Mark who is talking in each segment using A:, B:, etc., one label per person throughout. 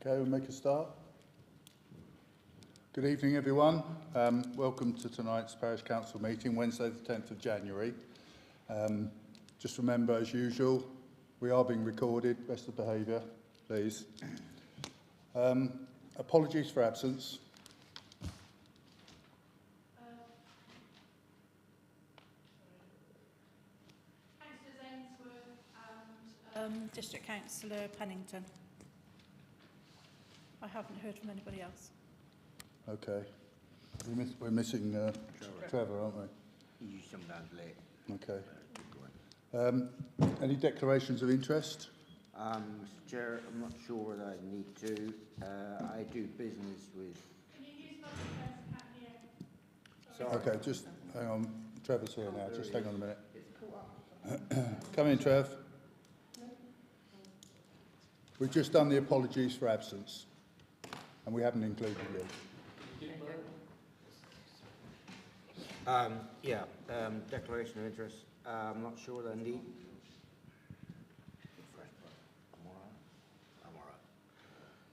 A: Okay, we'll make a start. Good evening, everyone. Welcome to tonight's Parish Council meeting, Wednesday the 10th of January. Just remember, as usual, we are being recorded. Best of behaviour, please. Apologies for absence.
B: Councillors Ainsworth and District Councillor Pennington. I haven't heard from anybody else.
A: Okay. We're missing Trevor, aren't we?
C: He's sometimes late.
A: Okay. Any declarations of interest?
C: Mr. Chair, I'm not sure whether I need to. I do business with...
B: Can you use my
C: Sorry.
A: Okay, just hang on. Trevor's here now. Just hang on a minute. Come in, Trev. We've just done the apologies for absence, and we haven't included you.
C: Declaration of interest. I'm not sure whether I need... I'm all right.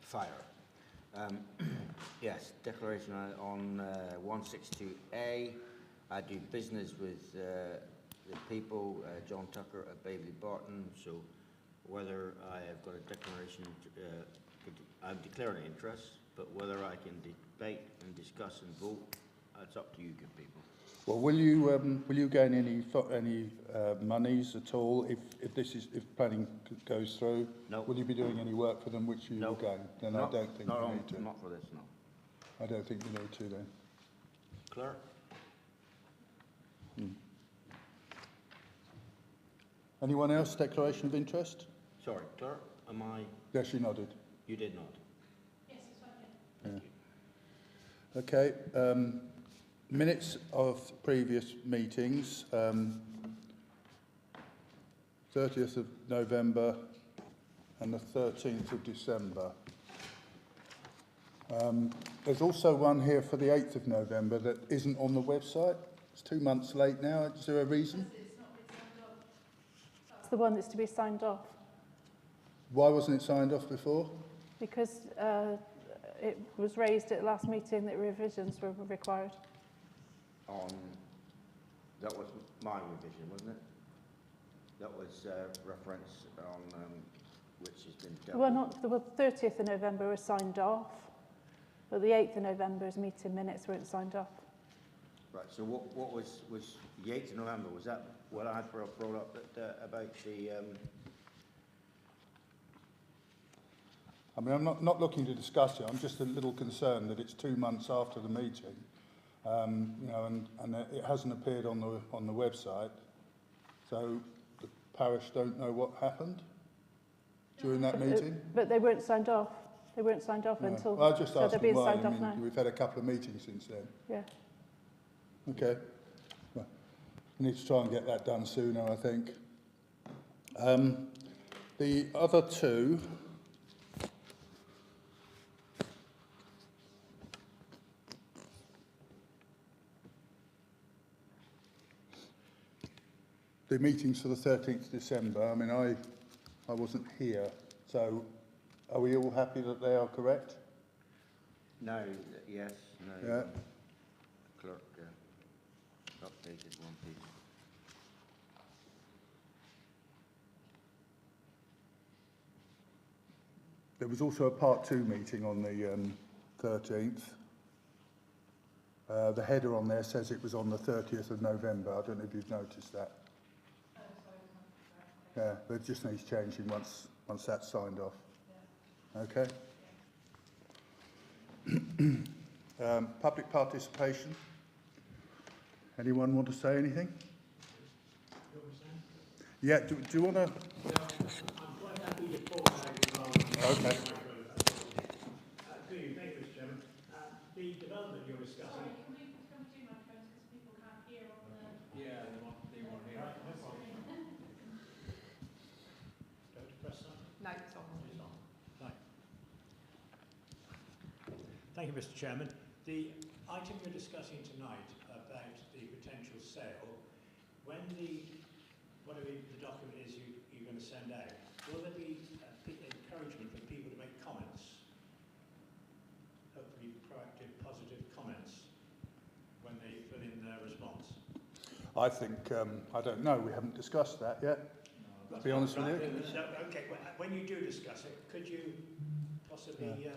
C: Fire. Yes, declaration on 162A. I do business with the people, John Tucker at Bailey Barton, so whether I have got a declaration, I've declared an interest, but whether I can debate and discuss and vote, it's up to you good people.
A: Well, will you gain any monies at all if planning goes through?
C: No.
A: Will you be doing any work for them which you will gain? Then I don't think you need to.
C: Not for this, no.
A: I don't think you need to then.
C: Clerk?
A: Anyone else? Declaration of interest?
C: Sorry, clerk, am I...
A: Yes, she nodded.
C: You did not.
B: Yes, it's right
A: Yeah. Okay. Minutes of previous meetings, 30th of November and the 13th of December. There's also one here for the 8th of November that isn't on the website. It's 2 months late now. Is there a reason?
B: That's the one that's to be signed off.
A: Why wasn't it signed off before?
B: Because it was raised at the last meeting that revisions were required.
C: That was my revision, wasn't it? That was reference on which has been dealt
B: Well, not the 30th of November was signed off, but the 8th of November's meeting minutes weren't signed off.
C: Right, so what was the 8th of November? Was that what I had brought up about the...
A: I mean, I'm not looking to discuss it. I'm just a little concerned that it's 2 months after the meeting, and it hasn't appeared on the website. So the parish don't know what happened during that meeting.
B: But they weren't signed off. They weren't signed off until.
A: Well, I just
B: so
A: asked
B: they're being
A: why.
B: signed off now.
A: We've had a couple of meetings since then.
B: Yeah.
A: Okay. Well, we need to try and get that done sooner, I think. The other two. The meetings for the 13th of December, I mean, I wasn't here, so are we all happy that they are correct?
C: No, yes, no.
A: Yeah.
C: Clerk updated one piece.
A: There was also a part 2 meeting on the 13th. The header on there says it was on the 30th of November. I don't know if you've noticed that. Yeah, but it just needs changing once that's signed off. Okay. Public participation. Anyone want to say anything? Yeah, do you want to?
D: I'm quite happy to talk about it.
A: Okay.
D: Thank you, Mr. Chairman. The development you're discussing.
B: Sorry, can we come to microphones because people can't hear on the.
D: Yeah, they want to hear. Right, no problem. Go to press something?
B: No, it's on.
D: It's on. Right. Thank you, Mr. Chairman. The item you're discussing tonight about the potential sale, when whatever the document is you're going to send out, will there be encouragement for people to make comments
A: I think, I don't know, we haven't discussed that yet, to be honest with you.
D: So, okay, when you do discuss it, could you possibly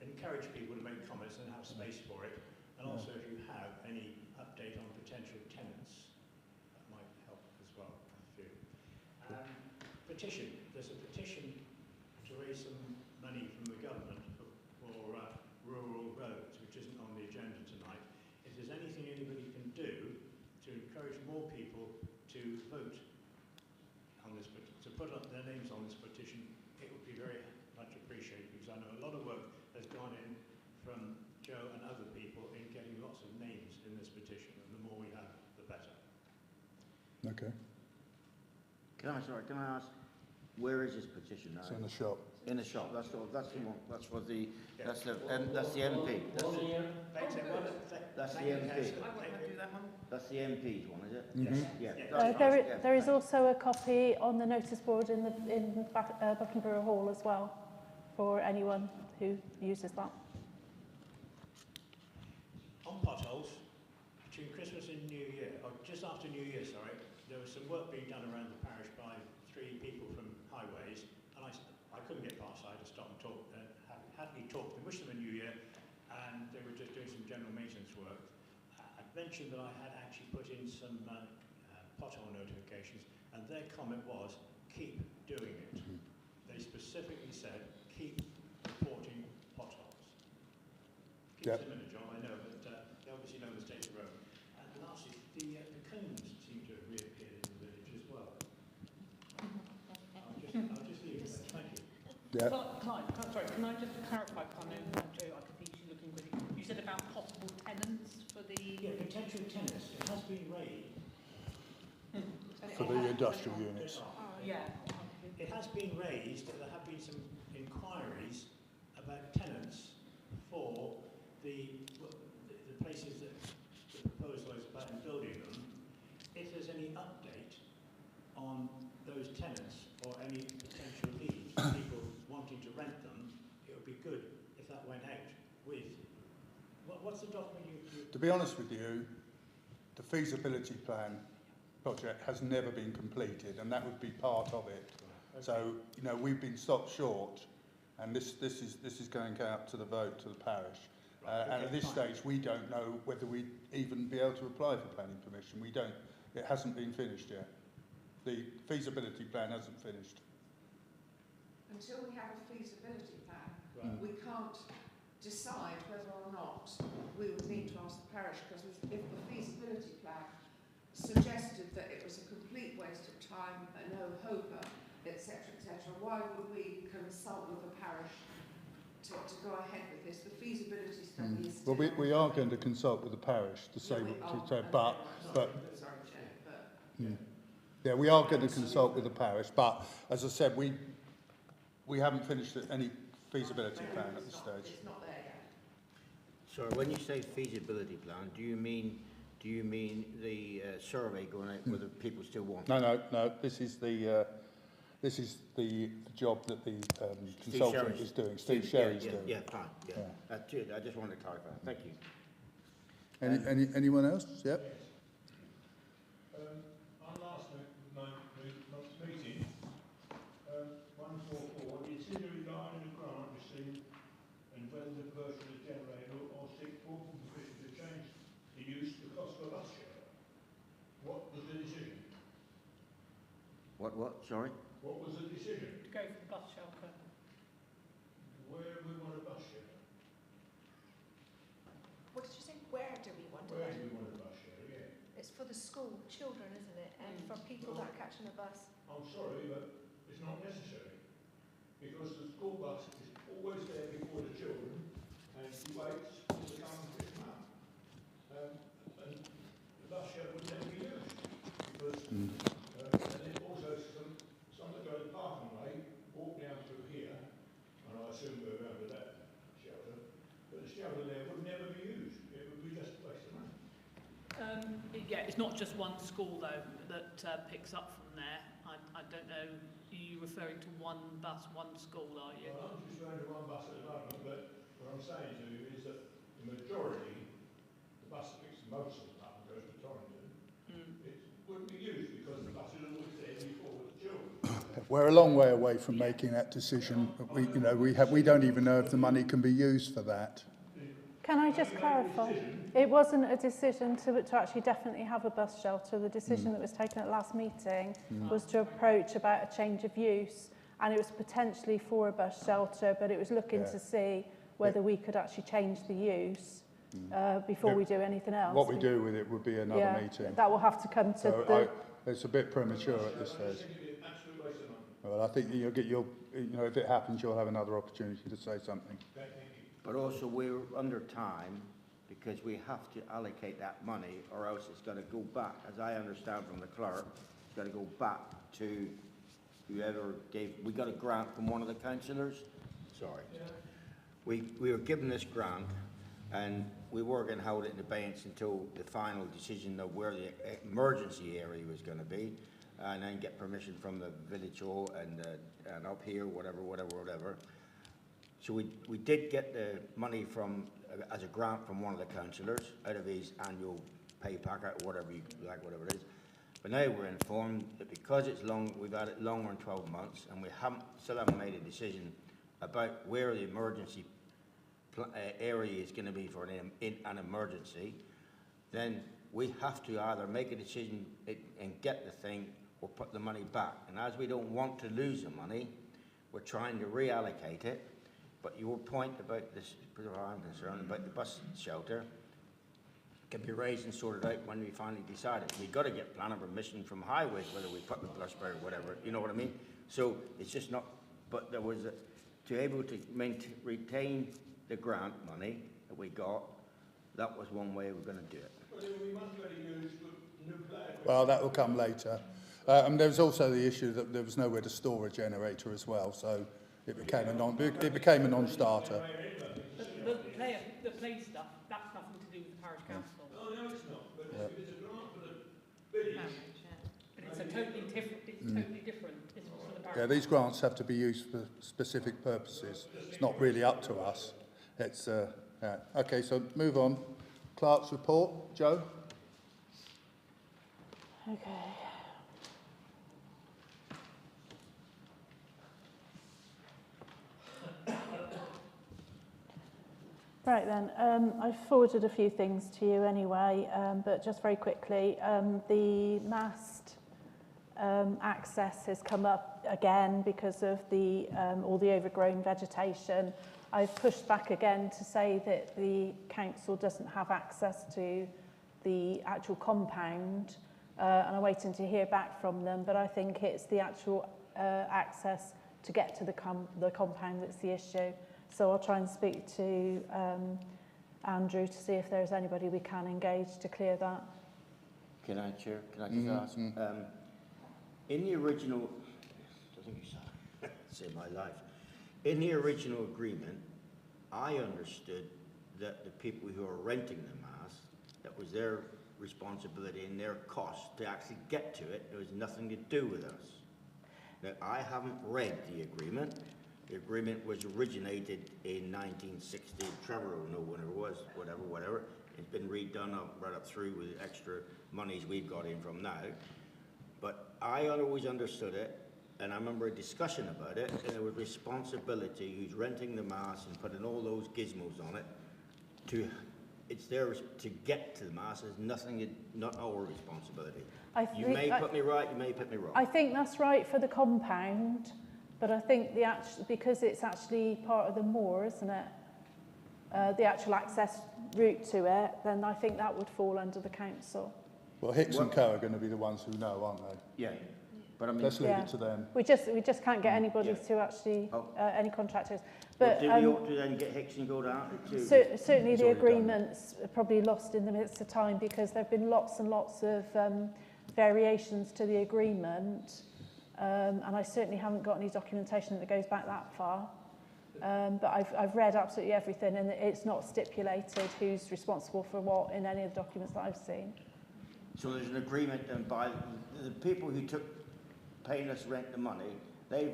D: encourage people to make comments and have space for it? And also, if you have any update on potential tenants, that might help as well, I feel. Petition. There's a petition to raise some money from the government for rural roads, which isn't on the agenda tonight. If there's anything anybody can do to encourage more people to vote on this, to put up their names on this petition, it would be very much appreciated, because I know a lot of work has gone in from Joe and other people in getting lots of names in this petition, and the more we have, the better.
A: Okay,
C: Can I ask, where is this petition now?
A: it's in the shop.
C: In the shop, that's the one, that's for the, that's the MP. That's the MP. That's the MP's one, is it?
A: Mhm.
C: Yeah. That's
B: There,
C: right, yeah,
B: there is
C: thanks.
B: also a copy on the notice board in Buckland Brewer Hall as well, for anyone who uses that.
D: On potholes, between Christmas and New Year, or just after New Year, sorry, there was some work being done around the parish by 3 people from Highways, and I couldn't get past, I had to stop and talk, happily talk to them, wish them a New Year, and they were just doing some general maintenance work. I mentioned that I had actually put in some pothole notifications, and their comment was, keep doing it. They specifically said, keep reporting potholes. Keeps them in a job, I know, but they obviously know the state of the road. And lastly, the cones seem to have reappeared in the village as well. I'll just leave it there. Thank you.
A: Yeah.
E: Sorry, can I just clarify, because I know, Joe, I could see you looking really... You said about possible tenants for the...
D: Yeah, potential tenants. It has been raised.
A: For the industrial units.
E: Yeah.
D: It has been raised, there have been some inquiries about tenants for the places that the proposal is about in building them. If there's any update on those tenants or any potential leads, people wanting to rent them, it would be good if that went out with... What's the document you...
A: To be honest with you, the feasibility plan project has never been completed, and that would be part of it.
D: Okay.
A: So, you know, we've been stopped short, and this is going out to the vote to the parish. And at this stage, we don't know whether we'd even be able to apply for planning permission. We don't. It hasn't been finished yet. The feasibility plan hasn't finished.
F: Until we have a feasibility plan,
D: Right.
F: we can't decide whether or not we would need to ask the parish, because if the feasibility plan suggested that it was a complete waste of time, a no-hoper, etc., why would we consult with the parish to go ahead with this? The feasibility study is
A: Well,
F: still...
A: we are going to consult with the parish to say, yeah, we are going to consult with the parish, but as I said, we haven't finished any feasibility plan at this stage.
F: It's not there yet.
C: Sorry, when you say feasibility plan, do you mean the survey going out whether people still want it?
A: No. This is the job that the consultant is doing. Steve Sherry's doing.
C: Yeah, fine. Yeah. That's it. I just wanted to clarify. Thank you.
A: Anyone else? Yep.
G: On last month's meeting, 144, the ancillary line and the grant received, and whether the purchase of the generator or seek full permission to change the use of the cost of a bus shelter. What was the decision?
C: What? Sorry?
G: What was the decision?
E: To go for the bus shelter.
G: Where we want a bus shelter?
H: What did you say? Where do we want
G: Where
H: it?
G: do we want a bus shelter? Yeah.
H: It's for the school children, isn't it? And for people that are catching the bus.
G: I'm sorry, but it's not necessary, because the school bus is always there before the children, and she waits for them to come and pick them up. And the bus shelter would never be used, because and then also some that go to the parking way walk down through here, and I assume go around to that shelter, but the shelter there would never be used. It would be just a waste of money.
E: Yeah, it's not just one school, though, that picks up from there. I don't know, are you referring to one bus, one school, are you?
G: Well, I'm just referring to one bus at the moment, but what I'm saying to you is that the majority, the bus that picks most of them up and goes to Torrington, wouldn't be used because the buses are always there before the children.
A: We're a long way away from making that decision. We don't even know if the money can be used for that.
B: Can I just clarify? It wasn't a decision to actually definitely have a bus shelter. The decision that was taken at last meeting was to approach about a change of use, and it was potentially for a bus shelter, but it was looking to see whether we could actually change the use before we do anything else.
A: What we do with it would be another meeting.
B: That will have to come to
A: So it's a bit premature at this stage. Well, I think if it happens, you'll have another opportunity to say something.
C: But also we're under time because we have to allocate that money or else it's got to go back, as I understand from the clerk, it's got to go back to whoever we got a grant from one of the councillors. Sorry. Yeah. We were given this grant and we were going to hold it in abeyance until the final decision of where the emergency area was going to be, and then get permission from the village hall and up here, whatever. So we did get the money as a grant from one of the councillors out of his annual pay packet, whatever it is. But now we're informed that because it's long, we've had it longer than 12 months, and we still haven't made a decision about where the emergency area is going to be for an emergency. Then we have to either make a decision and get the thing, or put the money back. And as we don't want to lose the money, we're trying to reallocate it. But your point about this, as far as I'm concerned, about the bus shelter, can be raised and sorted out when we finally decide it. We've got to get planning permission from highways, whether we put the bus bar or whatever, you know what I mean? So it's just not, but there was to able to retain the grant money that we got, that was one way we're going to do it.
G: Well, we must really use new plan.
A: Well, that will come later. And there was also the issue that there was nowhere to store a generator as well, so it became a non-starter.
E: The play stuff, that's nothing to do with the parish council.
G: No, it's not. But if it's a grant for the village.
E: But it's totally different. It's for the parish.
A: Yeah, these grants have to be used for specific purposes. It's not really up to us. It's okay. So move on. Clerk's report, Joe.
B: Okay. Right then, I've forwarded a few things to you anyway, but just very quickly, the mast access has come up again because of all the overgrown vegetation. I've pushed back again to say that the council doesn't have access to the actual compound, and I'm waiting to hear back from them, but I think it's the actual access to get to the compound that's the issue. So I'll try and speak to Andrew to see if there's anybody we can engage to clear that.
C: Can I, Chair? Can I just ask? In the original, I think you saved my life. In the original agreement, I understood that the people who are renting the mast, that was their responsibility and their cost to actually get to it. There was nothing to do with us. Now, I haven't read the agreement. The agreement was originated in 1960. Trevor will know when it was, whatever. It's been redone right up through with extra monies we've got in from now. But I always understood it, and I remember a discussion about it, and there was responsibility who's renting the mast and putting all those gizmos on it. It's theirs to get to the mast. There's nothing, not our responsibility. You may put me right, you may put me wrong.
B: I think that's right for the compound. But I think because it's actually part of the moor, isn't it? The actual access route to it, then I think that would fall under the council.
A: Well, Hicks and Co are going to be the ones who know, aren't they?
C: Yeah, but I mean,
B: Let's
A: leave it to them.
B: We just can't get anybody to actually any contractors. But
C: do we ought to then get Hicks and go down?
B: Certainly, the agreement's probably lost in the midst of time because there've been lots and lots of variations to the agreement. And I certainly haven't got any documentation that goes back that far. But I've read absolutely everything, and it's not stipulated who's responsible for what in any of the documents that I've seen.
C: So there's an agreement, and by the people who paying us rent the money, the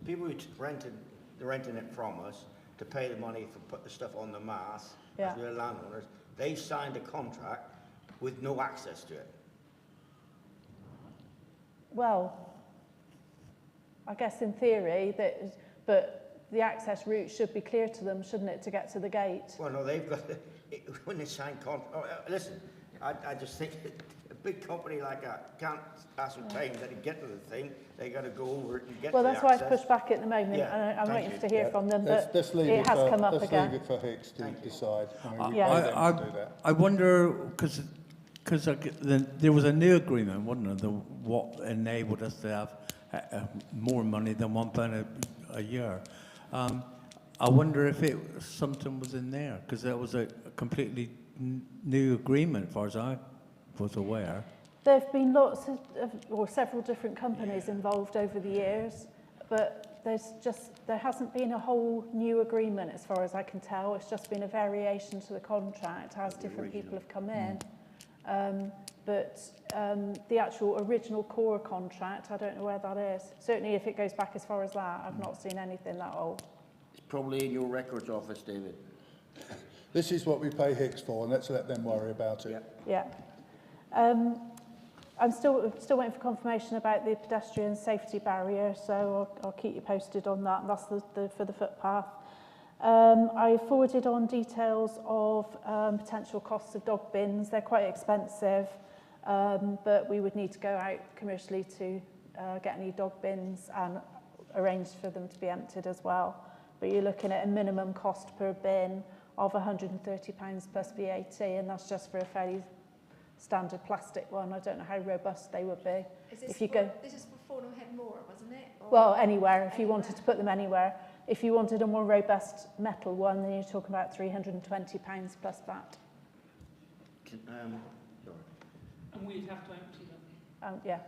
C: people who renting it from us to pay the money for put the stuff on the mast, as we're landowners, they signed a contract with no access to it.
B: well, I guess in theory, but the access route should be clear to them, shouldn't it, to get to the gate?
C: Well, no, they've got, when they sign listen, I just think a big company like that can't ascertain that to get to the thing, they got to go over it and get
B: Well,
C: to
B: that's
C: the
B: why
C: access.
B: I pushed back at the moment,
C: Yeah,
B: and I'm
C: thank
B: waiting
C: you.
B: to hear from them, but
A: Let's leave
B: it has come up
A: let's
B: again.
A: leave it for Hicks to decide. I mean, we
B: Yeah.
A: pay them to do that.
I: I wonder, because there was a new agreement, wasn't there, what enabled us to have more money than £1 a year. I wonder if something was in there, because that was a completely new agreement, as far as I was aware.
B: There have been lots or several different companies involved over the years, but there hasn't been a whole new agreement as far as I can tell. It's just been a variation to the contract as different people have come in. But the actual original core contract, I don't know where that is. Certainly if it goes back as far as that, I've not seen anything that old.
C: It's probably in your records office, David.
A: This is what we pay Hicks for, and let's let them worry about it.
C: Yeah.
B: Yeah. I'm still waiting for confirmation about the pedestrian safety barrier, so I'll keep you posted on that. That's for the footpath. I forwarded on details of potential costs of dog bins. They're quite expensive, but we would need to go out commercially to get any dog bins and arrange for them to be emptied as well. But you're looking at a minimum cost per bin of £130 plus VAT, and that's just for a fairly standard plastic one. I don't know how robust they would be.
H: Is this
B: If you go,
H: this is for Fornham Head Moor, wasn't it? Or
B: well, anywhere, if you wanted to put them anywhere. If you wanted a more robust metal one, then you're talking about £320 plus that.
C: Sorry.
E: And we'd have to empty them.
B: Yeah.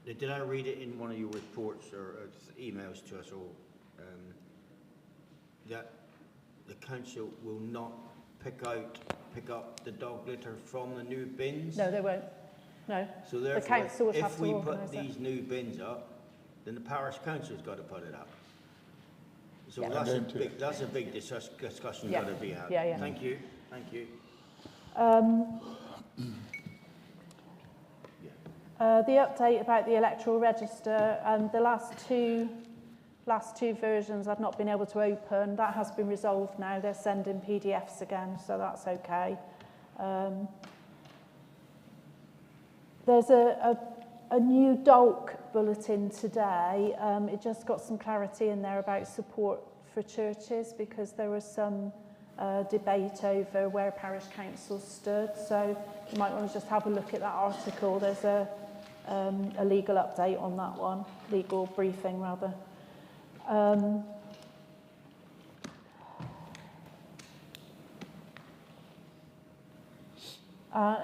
C: Did I read it in one of your reports or emails to us all, that the council will not pick up the dog litter from the new bins?
B: No, they won't. No.
C: So
B: The
C: therefore,
B: council would have
C: if
B: to
C: we put
B: organise it.
C: these new bins up, then the parish council's got to put it up. So
B: Yeah.
C: that's a big discussion
B: Yeah.
C: got to be had.
B: Yeah, yeah.
C: Thank you. Thank you.
B: The update about the electoral register, the last two versions I've not been able to open. That has been resolved now. They're sending PDFs again, so that's okay. There's a new DOLC bulletin today. It just got some clarity in there about support for churches, because there was some debate over where parish councils stood. So you might want to just have a look at that article. There's a legal update on that one, legal briefing rather.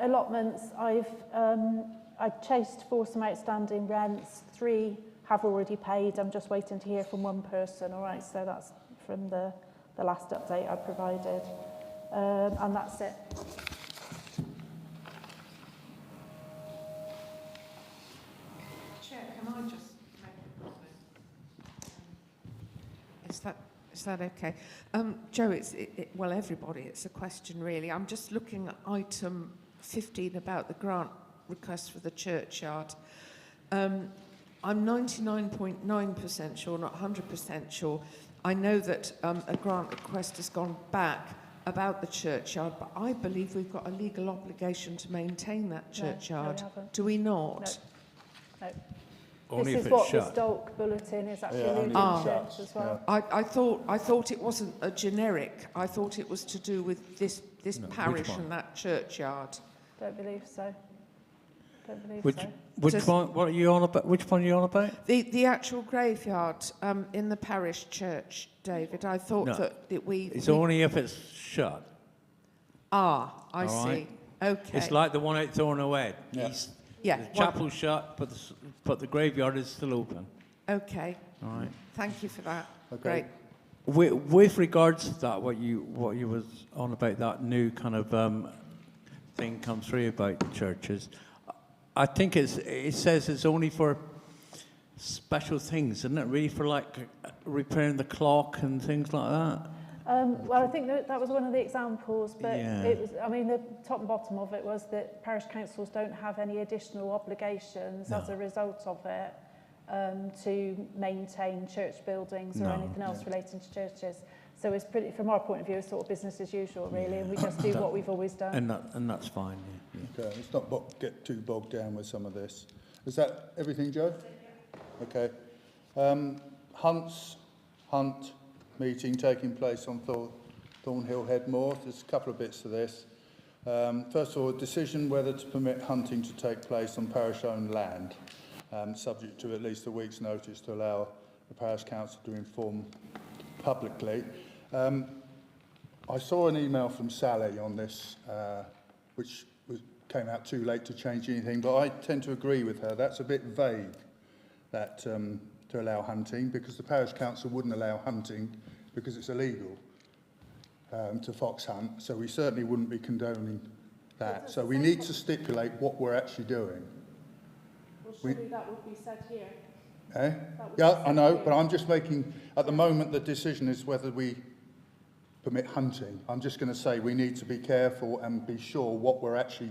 B: Allotments, I've chased for some outstanding rents. 3 have already paid. I'm just waiting to hear from one person. All right, so that's from the last update I provided. And that's it.
F: Chair, can I just make a comment? Is that okay? Joe, well, everybody, it's a question really. I'm just looking at item 15 about the grant request for the churchyard. I'm 99.9% sure, not 100% sure. I know that a grant request has gone back about the churchyard, but I believe we've got a legal obligation to maintain that churchyard.
B: No, we haven't.
F: Do we not?
B: No.
I: Only
B: This
I: if
B: is what
I: it's
B: this
I: shut.
B: DOLC bulletin is actually
A: Yeah, only
B: alluding
F: if
B: to
A: it's shut,
B: as well.
F: I thought it wasn't a generic. I thought it was to do with this
I: No, which
F: parish
I: one?
F: and that churchyard.
B: Don't believe so. Don't believe
I: Which,
B: so.
I: which
F: Just-
I: one? What are you on about? Which one are you on about?
F: The actual graveyard in the parish church, David. I thought
I: No.
F: that we.
I: It's
F: we-
I: only if it's shut.
F: I
I: All
F: see.
I: right.
F: Okay.
I: It's like the one at Thornell Head.
A: Yeah.
F: yeah.
I: The chapel's shut, but the graveyard is still open.
F: Okay.
I: All right.
F: Thank you for that.
A: Okay.
F: Great.
I: With regards to that, what you was on about that new kind of thing come through about churches, I think it says it's only for special things, isn't it? Really for like repairing the clock and things like that.
B: Well, I think that was one of the examples, but
I: Yeah.
B: it was, I mean, the top and bottom of it was that parish councils don't have any additional obligations as
I: No.
B: a result of it to maintain church buildings or
I: No.
B: anything else relating to churches. So it's pretty, from our point of view, it's sort of business as usual, really, and we just do what we've always done.
I: And that's fine, yeah.
A: Okay, let's not get too bogged down with some of this. Is that everything, Joe? Okay. Hunt meeting taking place on Thornhill Headmoor. There's a couple of bits to this. First of all, a decision whether to permit hunting to take place on parish-owned land, subject to at least a week's notice to allow the parish council to inform publicly. I saw an email from Sally on this, which came out too late to change anything, but I tend to agree with her. That's a bit vague, that to allow hunting, because the parish council wouldn't allow hunting because it's illegal to fox hunt, so we certainly wouldn't be condoning that. So we need to stipulate what we're actually doing.
B: Well, surely that would be said here.
A: Eh? Yeah, I know, but I'm just making, at the moment, the decision is whether we permit hunting. I'm just going to say we need to be careful and be sure what we're actually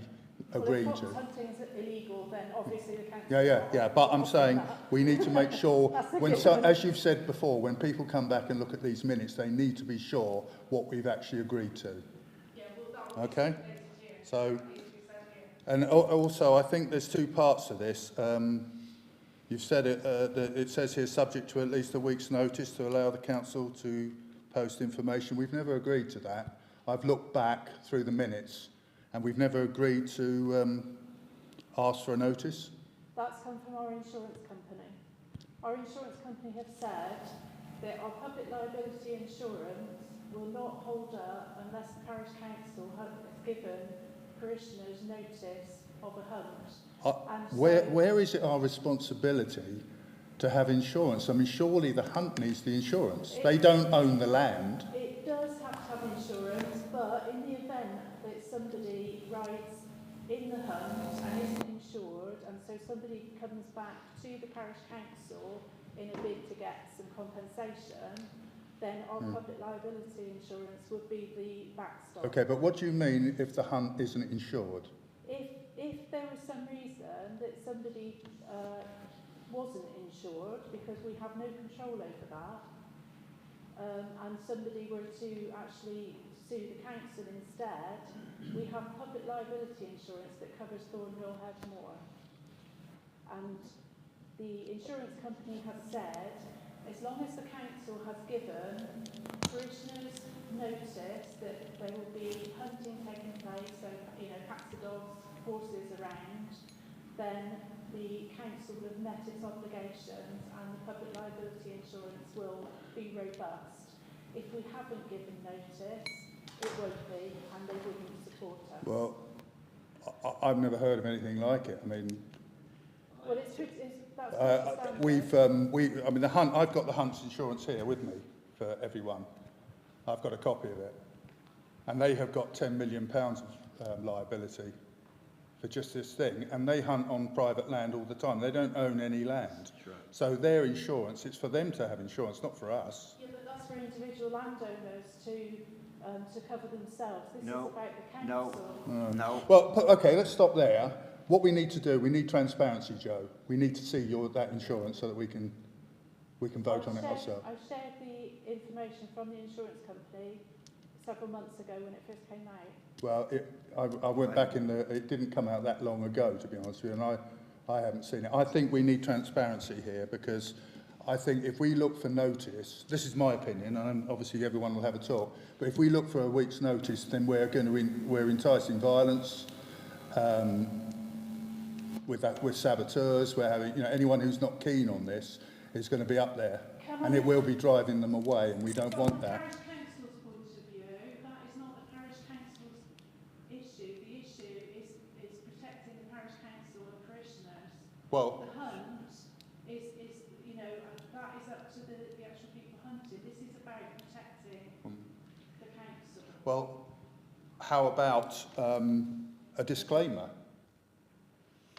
A: agreeing
B: Well, if
A: to.
B: fox hunting is illegal, then obviously the council...
A: Yeah, but I'm saying we need to make sure,
B: That's
A: as you've said before, when people come back and look at these minutes, they need to be sure what we've actually agreed to.
F: Yeah, well, that would
A: Okay?
F: be stated here.
A: So,
F: That needs to be said here.
A: and also I think there's two parts to this. You've said it, that it says here subject to at least a week's notice to allow the council to post information. We've never agreed to that. I've looked back through the minutes and we've never agreed to ask for a notice.
B: That's come from our insurance company. Our insurance company have said that our public liability insurance will not hold up unless the parish council has given parishioners notice of a hunt. And
A: Where is it our responsibility to have insurance? I mean, surely the hunt needs the insurance. They don't own the land.
B: It does have to have insurance, but in the event that somebody rides in the hunt and isn't insured, and so somebody comes back to the parish council in a bid to get some compensation, then our public liability insurance would be the backstop.
A: Okay, but what do you mean if the hunt isn't insured?
B: If there was some reason that somebody wasn't insured, because we have no control over that, and somebody were to actually sue the council instead, we have public liability insurance that covers Thornhill Headmoor. And the insurance company has said, as long as the council has given parishioners notice that there will be hunting taking place, so, packs of dogs, horses around, then the council will have met its obligations and the public liability insurance will be robust. If we haven't given notice, it won't be, and they wouldn't support us.
A: Well, I've never heard of anything like it. I mean,
B: Well, that's
A: the hunt. I've got the hunt's insurance here with me for everyone. I've got a copy of it, and they have got £10 million of liability for just this thing, and they hunt on private land all the time. They don't own any land, so their insurance, it's for them to have insurance, not for us.
B: Yeah, but that's for individual landowners to cover themselves. This is about the council.
C: No.
A: Well, okay, let's stop there. What we need to do, we need transparency, Joe. We need to see that insurance so that we can vote on it ourselves.
B: I shared the information from the insurance company several months ago when it first came out.
A: Well, I went back it didn't come out that long ago, to be honest with you, and I haven't seen it. I think we need transparency here, because I think if we look for notice, this is my opinion, and obviously everyone will have a talk, but if we look for a week's notice, then we're enticing violence, with saboteurs, we're having, anyone who's not keen on this is going to be up there, and it will be driving them away, and we don't want that.
B: From the parish council's point of view, that is not the parish council's issue. The issue is protecting the parish council and parishioners.
A: Well,
B: the hunt is that is up to the actual people hunting. This is about protecting the council.
A: well, how about a disclaimer?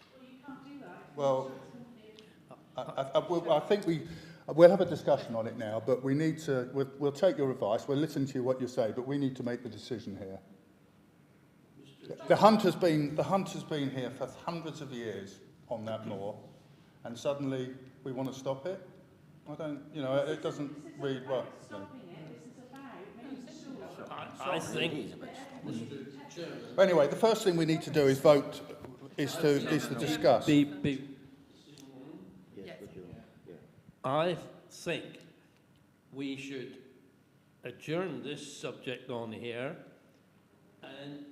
B: Well, you can't do that.
A: Well, I think We'll have a discussion on it now, but we need to, we'll take your advice, we'll listen to what you say, but we need to make the decision here. The hunt has been here for hundreds of years on that moor, and suddenly we want to stop it? I don't, you know, it doesn't read well.
J: I think,
A: Anyway, the first thing we need to do is vote, is to discuss.
C: Yes, would you? Yeah.
J: I think we should adjourn this subject on here and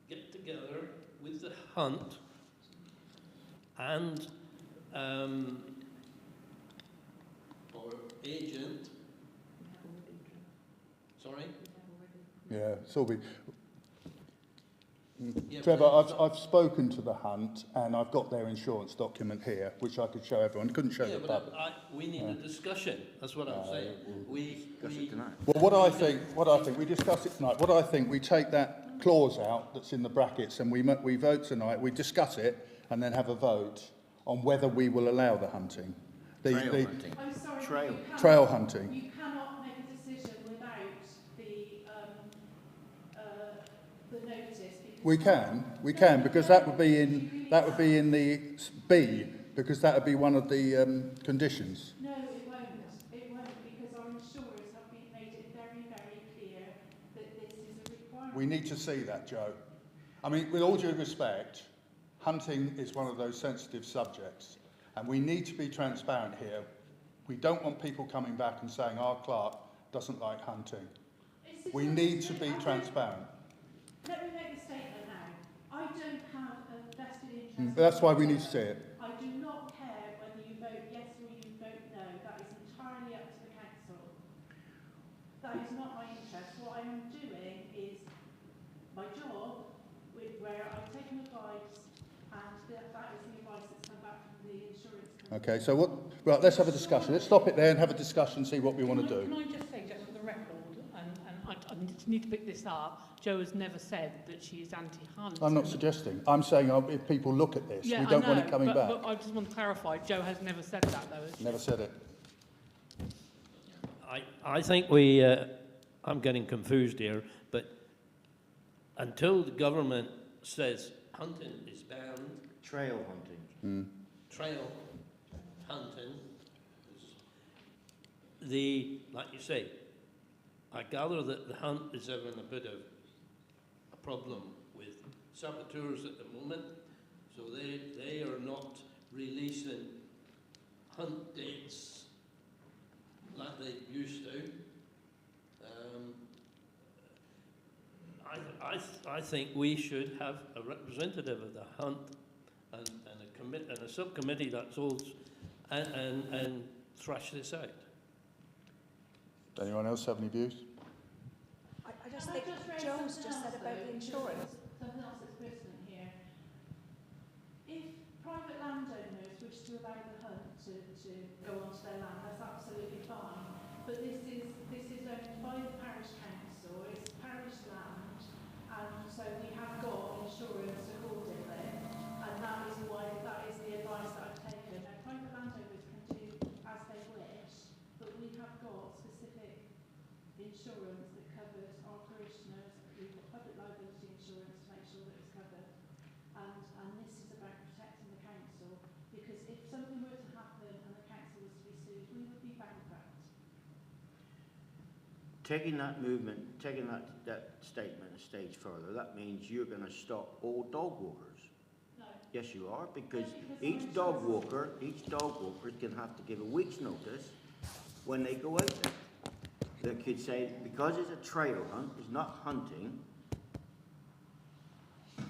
J: get together with the hunt and our agent. Sorry?
A: Yeah, it's all been...
J: Yeah,
A: Trevor,
J: but-
A: I've spoken to the hunt, and I've got their insurance document here, which I could show everyone. Couldn't show
J: Yeah,
A: the public.
J: but we need a discussion. That's what I'm saying.
C: Discuss it tonight.
A: Well, what I think, we discuss it tonight. What I think, we take that clause out that's in the brackets, and we vote tonight. We discuss it, and then have a vote on whether we will allow the hunting,
C: Trail hunting.
B: I'm sorry,
C: Trail.
B: you cannot-
A: trail hunting.
B: You cannot make a decision without the notice.
A: We can, because that would be in the B, because that would be one of the conditions.
B: No, it won't. It won't, because our insurers have made it very, very clear that this is a requirement.
A: We need to see that, Joe. I mean, with all due respect, hunting is one of those sensitive subjects, and we need to be transparent here. We don't want people coming back and saying our clerk doesn't like hunting. We need to be transparent.
B: Let me make a statement now. I don't have a vested interest.
A: That's why we need to see it.
B: I do not care whether you vote yes or you vote no. That is entirely up to the council. That is not my interest. What I am doing is my job, where I've taken advice, and that is the advice that's come back from the insurance company.
A: Okay, so what? Right, let's have a discussion. Let's stop it there and have a discussion, see what we want to do.
E: Can I just say, just for the record, and I need to pick this up, Jo has never said that she is anti-hunt.
A: I'm not suggesting. I'm saying if people look at this,
E: Yeah,
A: we don't
E: I
A: want
E: know,
A: it coming back.
E: But I just want to clarify, Jo has never said that, though. has she?
A: Never said it.
J: I think I'm getting confused here, but until the government says hunting is banned,
C: Trail hunting.
J: trail hunting, like you say, I gather that the hunt is having a bit of a problem with saboteurs at the moment, so they are not releasing hunt dates like they used to. I think we should have a representative of the hunt and a subcommittee that's all and thrash this out.
A: Anyone else have any views?
H: I just think Joe's just said about the insurance.
B: Something else that's pertinent here. If private landowners wish to allow the hunt to go onto their land, that's absolutely fine. But this is owned by the parish council, it's parish land, and so we have got insurance accordingly, and that is the advice that I've taken. Now, private landowners can do as they wish, but we have got specific insurance that covers our parishioners. We've got public liability insurance to make sure that it's covered, and this is about protecting the council, because if something were to happen and the council was to be sued, we would be bankrupt.
C: Taking that statement a stage further, that means you're going to stop all dog walkers.
B: No.
C: Yes, you are, because
B: because
C: each dog walker is going to have to give a week's notice when they go out there. They could say, because it's a trail hunt, it's not hunting,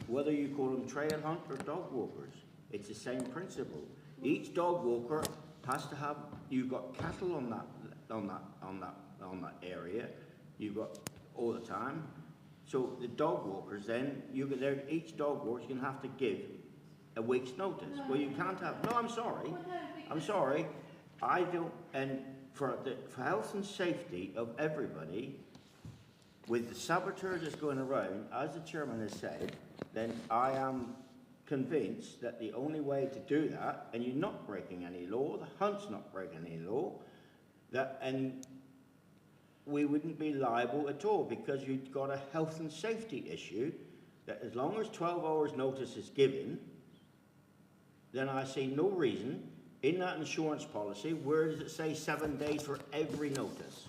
C: whether you call them trail hunt or dog walkers, it's the same principle. Each dog walker has to have, you've got cattle on that area, you've got all the time. So the dog walkers then, each dog walker is going to have to give a week's notice.
B: No.
C: Well, you can't have, no, I'm sorry.
B: Well, no,
C: I'm
B: because
C: sorry. I don't, and for health and safety of everybody, with the saboteurs that's going around, as the chairman has said, then I am convinced that the only way to do that, and you're not breaking any law, the hunt's not breaking any law, and we wouldn't be liable at all, because you've got a health and safety issue that as long as 12 hours notice is given, then I see no reason in that insurance policy, where does it say 7 days for every notice?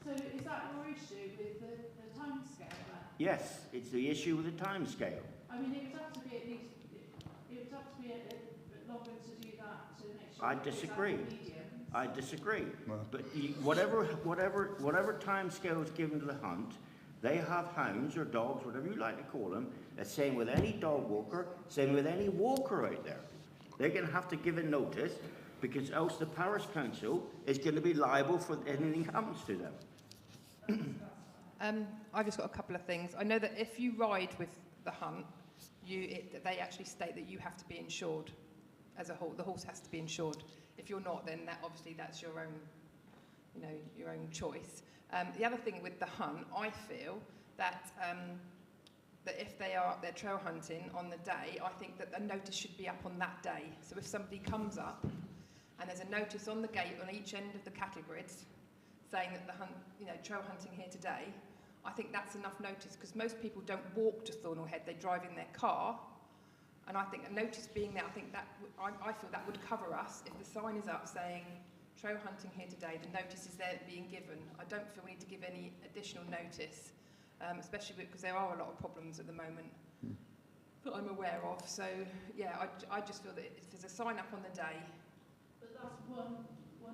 B: So is that your issue with the time scale there?
C: Yes, it's the issue with the time scale.
B: I mean, it would have to be at least, it would have to be a bit longer to do that, to make sure.
C: I
B: that it's
C: disagree.
B: at the medium.
C: I disagree.
A: Well.
C: But whatever time scale is given to the hunt, they have hounds or dogs, whatever you like to call them. The same with any dog walker, same with any walker out there. They're going to have to give a notice, because else the parish council is going to be liable for anything happens to them.
K: I've just got a couple of things. I know that if you ride with the hunt, they actually state that you have to be insured as a whole. The horse has to be insured. If you're not, then that's your own, your own choice. The other thing with the hunt, I feel that that if they're trail hunting on the day, I think that the notice should be up on that day. So if somebody comes up and there's a notice on the gate on each end of the cattle grids saying that the hunt, trail hunting here today, I think that's enough notice, because most people don't walk to Thornhill Head, they drive in their car. And I think a notice being there, I think that I feel that would cover us if the sign is up saying trail hunting here today, the notice is there being given. I don't feel we need to give any additional notice, especially because there are a lot of problems at the moment that I'm aware of. So yeah, I just feel that if there's a sign up on the day.
B: But that's one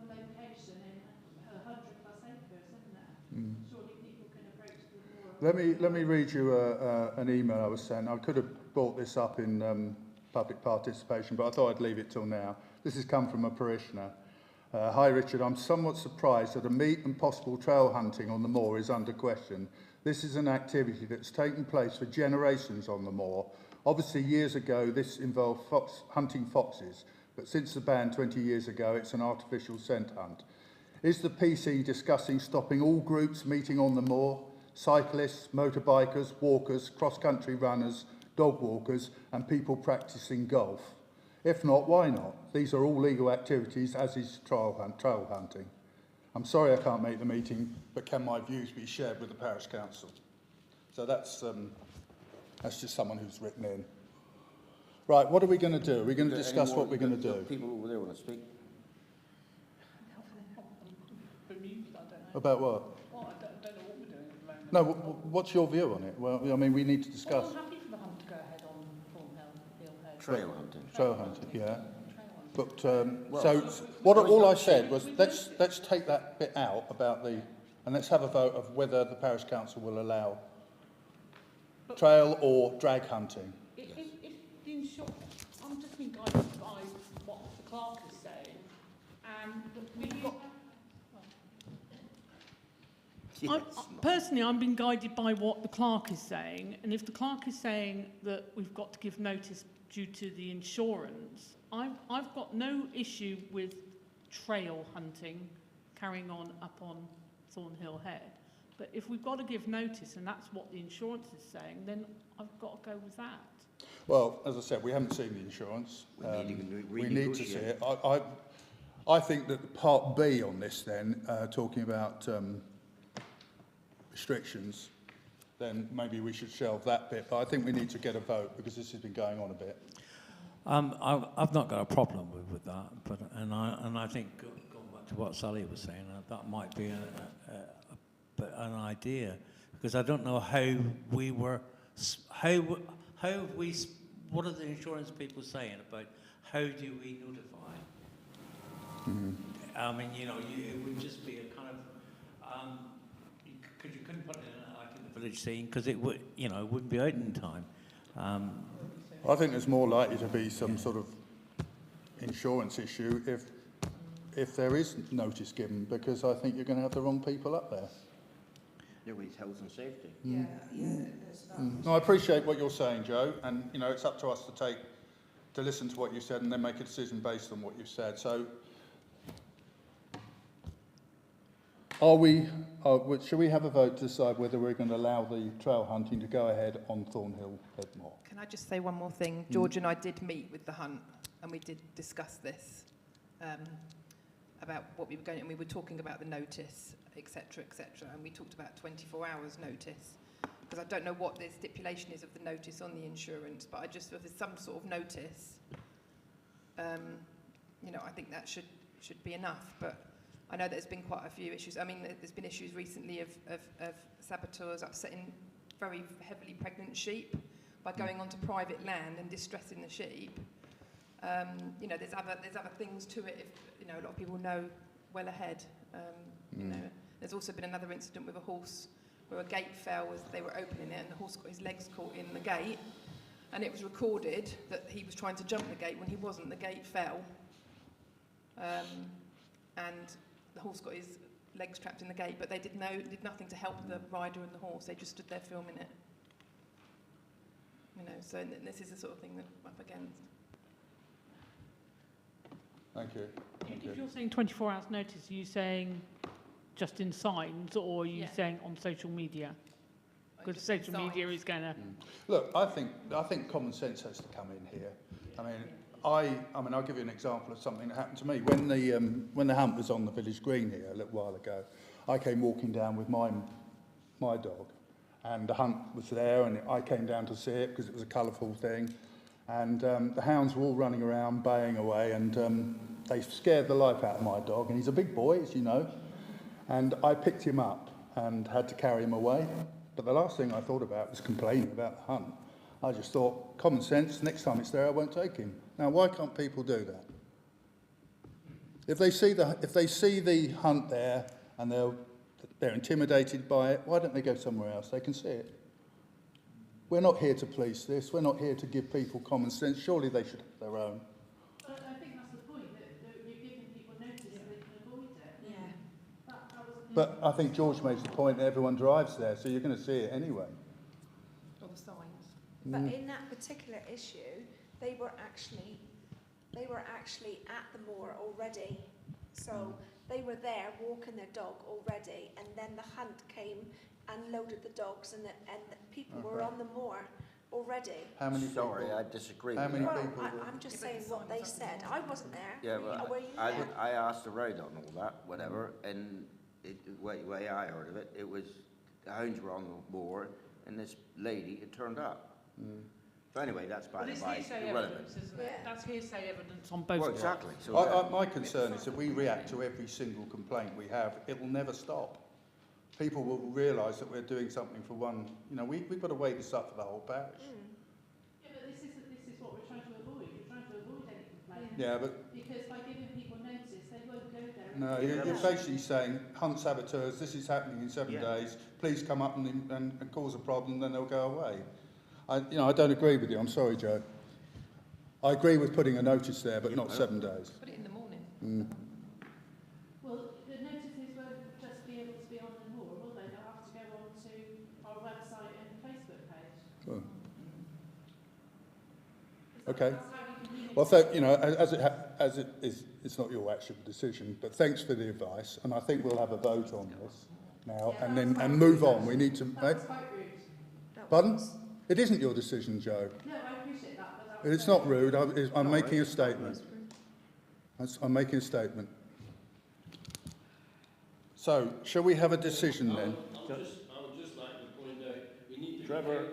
B: location in 100+ acres, isn't it? Surely people can approach the more.
A: Let me read you an email I was sent. I could have brought this up in public participation, but I thought I'd leave it till now. This has come from a parishioner. Hi Richard, I'm somewhat surprised that a meat and possible trail hunting on the moor is under question. This is an activity that's taken place for generations on the moor. Obviously years ago this involved hunting foxes, but since the ban 20 years ago it's an artificial scent hunt. Is the PC discussing stopping all groups meeting on the moor? Cyclists, motorbikers, walkers, cross-country runners, dog walkers and people practising golf? If not, why not? These are all legal activities, as is trail hunting. I'm sorry I can't make the meeting, but can my views be shared with the parish council? So that's just someone who's written in. Right, what are we going to do? Are we going to discuss what we're going to do?
C: People over there want to speak.
E: Bemused, I don't know.
A: About what?
E: Well, I don't know what we're doing at the moment.
A: No, what's your view on it? Well, I mean, we need to discuss.
E: Well, I'm happy for the hunt to go ahead on Hill Head.
C: Trail hunting.
A: Trail hunting, yeah.
E: Trail hunting.
A: But all I said was let's take that bit out about and let's have a vote of whether the parish council will allow trail or drag hunting.
E: If the insurance, I'm just being guided by what the clerk is saying, and we've got. Personally, I'm being guided by what the clerk is saying, and if the clerk is saying that we've got to give notice due to the insurance, I've got no issue with trail hunting carrying on up on Thornhill Head. But if we've got to give notice and that's what the insurance is saying, then I've got to go with that.
A: Well, as I said, we haven't seen the insurance. We need to see it. I think that part B on this then, talking about restrictions, then maybe we should shelve that bit. But I think we need to get a vote because this has been going on a bit.
I: I've not got a problem with that, but I think going back to what Sally was saying, that might be an idea, because I don't know how what are the insurance people saying about how do we notify? I mean, it would just be a kind of because you couldn't put it in the village scene because it would it wouldn't be out in time.
A: I think there's more likely to be some sort of insurance issue if there is notice given, because I think you're going to have the wrong people up there.
C: Yeah, with health and safety.
F: Yeah, there's that.
A: No, I appreciate what you're saying, Joe, and it's up to us to listen to what you said and then make a decision based on what you said. So Shall we have a vote to decide whether we're going to allow the trail hunting to go ahead on Thornhill Headmore?
K: Can I just say one more thing? George and I did meet with the hunt, and we did discuss this, about what we were going, and we were talking about the notice, etc., and we talked about 24 hours notice, because I don't know what the stipulation is of the notice on the insurance, but I just, if there's some sort of notice, you know, I think that should be enough, but I know there's been quite a few issues. I mean, there's been issues recently of saboteurs upsetting very heavily pregnant sheep by going onto private land and distressing the sheep. You know, there's other things to it. If you know, a lot of people know well ahead. You know, there's also been another incident with a horse where a gate fell as they were opening it, and the horse got his legs caught in the gate, and it was recorded that he was trying to jump the gate when he wasn't. The gate fell, and the horse got his legs trapped in the gate, but they did nothing to help the rider and the horse. They just stood there filming it. You know, so this is the sort of thing that we're up against.
A: Thank you.
E: If you're saying 24 hours notice, are you saying just in signs, or are you saying on social media? Because social media is going to...
A: Look, I think common sense has to come in here. I mean, I'll give you an example of something that happened to me. When the hunt was on the village green here a little while ago, I came walking down with my dog, and the hunt was there, and I came down to see it because it was a colourful thing, and the hounds were all running around, baying away, and they scared the life out of my dog, and he's a big boy, as you know, and I picked him up and had to carry him away, but the last thing I thought about was complaining about the hunt. I just thought, common sense, next time it's there, I won't take him. Now, why can't people do that? If they see the hunt there and they're intimidated by it, why don't they go somewhere else? They can see it. We're not here to police this. We're not here to give people common sense. Surely they should have their own.
B: But I think that's the point, that you're giving people notice so they can avoid it. Yeah.
A: But I think George makes the point that everyone drives there, so you're going to see it anyway.
K: Or the signs.
H: But in that particular issue, they were actually at the moor already. So they were there walking their dog already, and then the hunt came and loaded the dogs, and the people were on the moor already.
A: How many people?
C: Sorry, I disagree.
A: How many
H: Well,
A: people?
H: I'm just saying what they said. I wasn't there.
C: Yeah,
H: Were you
C: but
H: there?
C: I asked around on all that, whatever, and the way I heard of it, it was the hounds were on the moor, and this lady had turned up. So anyway, that's by
E: Well,
C: the
E: it's
C: by,
E: hearsay
C: irrelevant.
E: evidence, isn't it?
H: Yeah.
E: That's hearsay evidence on both
C: Well,
E: sides.
C: exactly. So
A: My concern is that we react to every single complaint we have. It will never stop. People will realise that we're doing something for one. You know, we've got to weigh this up for the whole parish.
B: Yeah, but this is what we're trying to avoid. We're trying to avoid any complaint.
A: Yeah, but
B: Because by giving people notice, they won't go there.
A: no, you're basically saying, hunt saboteurs, this is happening in 7 days, please come up and cause a problem, then they'll go away. I don't agree with you, I'm sorry, Joe. I agree with putting a notice there, but not 7 days.
K: Put it in the morning.
B: Well, the notices won't just be able to be on the moor, will they? They'll have to go on to our website and Facebook page.
A: Oh.
B: That's
A: Okay.
B: how we communicate.
A: Well, as it is, it's not your actual decision, but thanks for the advice, and I think we'll have a vote on this now, and move on. We need to.
B: That was quite rude.
A: Pardon? It isn't your decision, Joe.
B: No, I appreciate that, but that was
A: It's not rude. I'm making a statement. I'm making a statement. So, shall we have a decision then?
J: I would just like to point out, we need to...
C: Trevor,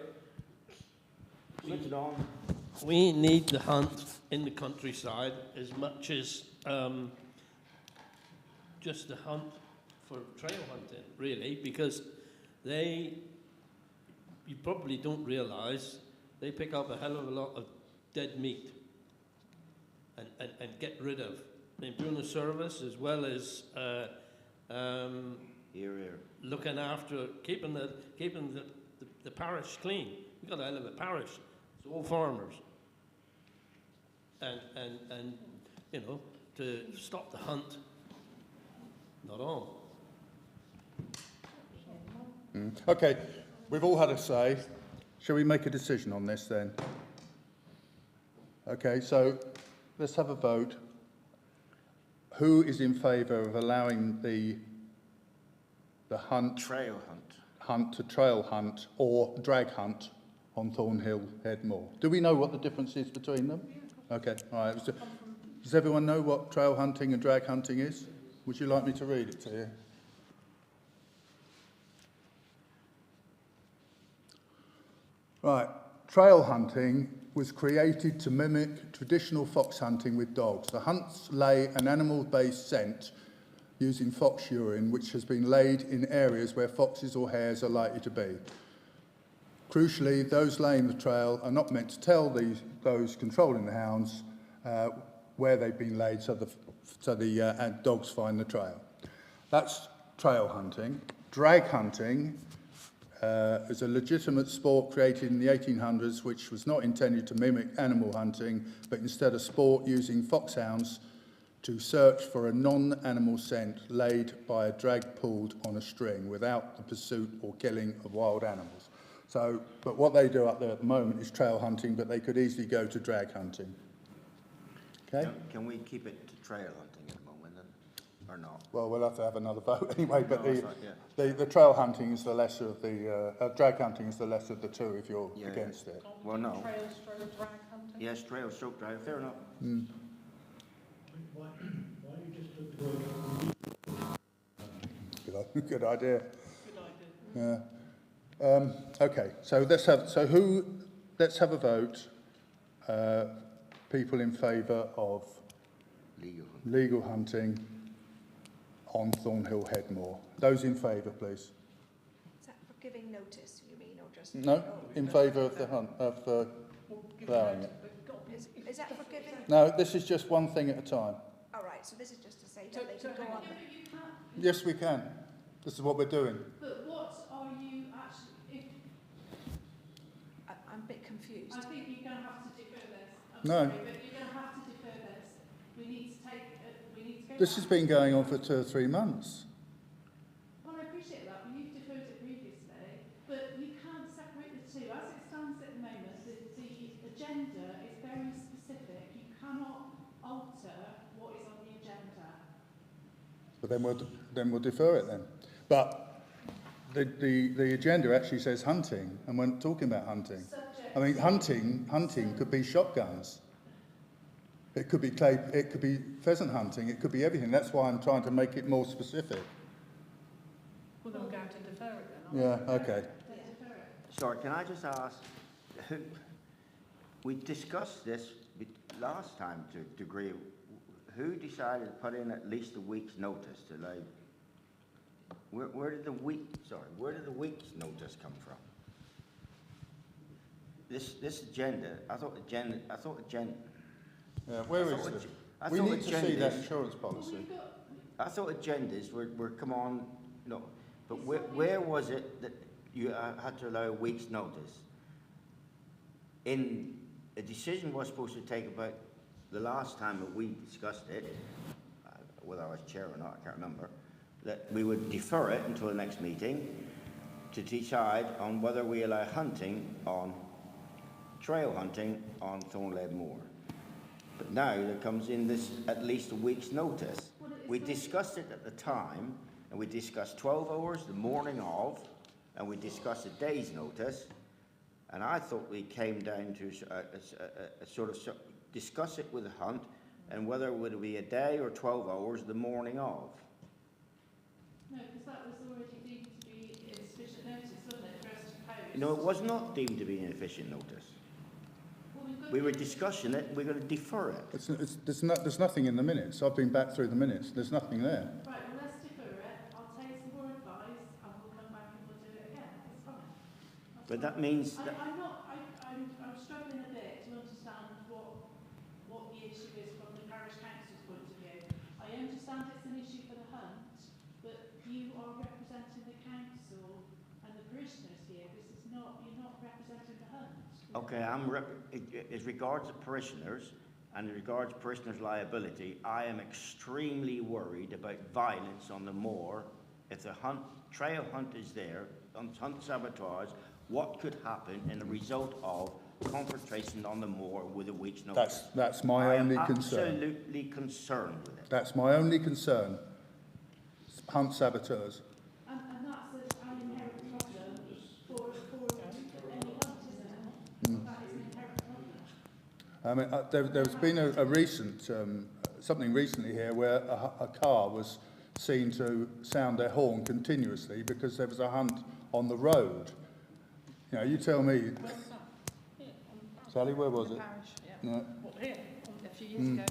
C: switch it on.
J: We need the hunt in the countryside as much as just the hunt for trail hunting, really, because you probably don't realise, they pick up a hell of a lot of dead meat and get rid of. They're doing the service as well as looking after, keeping the parish clean. We've got a hell of a parish. It's all farmers. And you know, to stop the hunt, not on.
A: Okay, we've all had a say. Shall we make a decision on this then? Okay, so let's have a vote. Who is in favour of allowing the the hunt,
C: Trail hunt.
A: to trail hunt or drag hunt on Thornhill Head Moor. Do we know what the difference is between them? Okay, all right. Does everyone know what trail hunting and drag hunting is? Would you like me to read it to you? Right. Trail hunting was created to mimic traditional fox hunting with dogs. The hunts lay an animal-based scent using fox urine, which has been laid in areas where foxes or hares are likely to be. Crucially, those laying the trail are not meant to tell those controlling the hounds where they've been laid, so the dogs find the trail. That's trail hunting. Drag hunting is a legitimate sport created in the 1800s, which was not intended to mimic animal hunting, but instead a sport using foxhounds to search for a non-animal scent laid by a drag pulled on a string without the pursuit or killing of wild animals. So, but what they do up there at the moment is trail hunting, but they could easily go to drag hunting. Okay?
C: Can we keep it to trail hunting at the moment then, or not?
A: Well, we'll have to have another vote anyway, but
C: No, that's right, yeah.
A: the trail hunting is the lesser of the, drag hunting is the lesser of the two if you're
C: Yeah.
A: against it.
C: Well, no.
E: Trail stroke drag hunting?
C: Yes, trail stroke drive, fair enough.
D: Why you just took the word?
A: Good idea.
E: Good idea.
A: Yeah. Okay, so let's have a vote. People in favour of legal hunting on Thornhill Head Moor. Those in favour, please.
H: Is that for giving notice, you mean, or just?
A: No, in favour of the hunt, of allowing it.
H: Is that for giving?
A: No, this is just one thing at a time.
H: All right, so this is just to say that they can go on.
A: Yes, we can. This is what we're doing.
B: But what are you actually,
H: I'm a bit confused.
B: I think you're going to have to defer this.
A: No.
B: Sorry, but you're going to have to defer this. We need to go
A: This
B: back.
A: has been going on for 2 or 3 months.
B: Well, I appreciate that, but you've deferred it previously, but you can't separate the two. As it stands at the moment, the agenda is very specific. You cannot alter what is on the agenda.
A: But then we'll defer it then. But the agenda actually says hunting, and we're not talking about hunting. I mean, hunting could be shotguns. It could be pheasant hunting. It could be everything. That's why I'm trying to make it more specific.
E: Well, then we're going to defer it then, aren't
A: Yeah. Okay.
C: Sorry, can I just ask, we discussed this last time to a degree. Who decided to put in at least a week's notice to allow? Where did the week's notice come from? This agenda, I thought agenda.
A: Yeah, where is it? We need to see that insurance policy.
C: I thought agendas were come on, no, but where was it that you had to allow a week's notice? In a decision was supposed to take about the last time that we discussed it, whether I was chair or not, I can't remember, that we would defer it until the next meeting to decide on whether we allow trail hunting on Thornhill Moor. But now there comes in this at least a week's notice. We discussed it at the time, and we discussed 12 hours the morning of, and we discussed a day's notice, and I thought we came down to a sort of discuss it with the hunt, and whether it would be a day or 12 hours the morning of.
B: No, because that was already deemed to be insufficient notice, wasn't it, for us to post?
C: No, it was not deemed to be an efficient notice. We were discussing it, we're going to defer it.
A: There's nothing in the minutes. I've been back through the minutes. There's nothing there.
B: Right, well, let's defer it. I'll take some more advice and we'll come back and we'll do it again. That's fine.
C: But that means that
B: I'm struggling a bit to understand what the issue is from the parish council's point of view. I understand it's an issue for the hunt, but you are representing the council and the parishioners here. You're not representing the hunt.
C: okay, as regards to parishioners and as regards parishioners' liability, I am extremely worried about violence on the moor. If the trail hunt is there, hunt sabotage, what could happen in the result of confrontation on the moor with a week's notice?
A: That's my only concern.
C: I am absolutely concerned with it.
A: That's my only concern. Hunt saboteurs.
B: And
A: I mean, there's been a recent, something recently here where a car was seen to sound their horn continuously because there was a hunt on the road. You know, you tell me. Sally, where was it?
K: Parish, yeah.
A: No.
E: What, here?
K: A few years ago,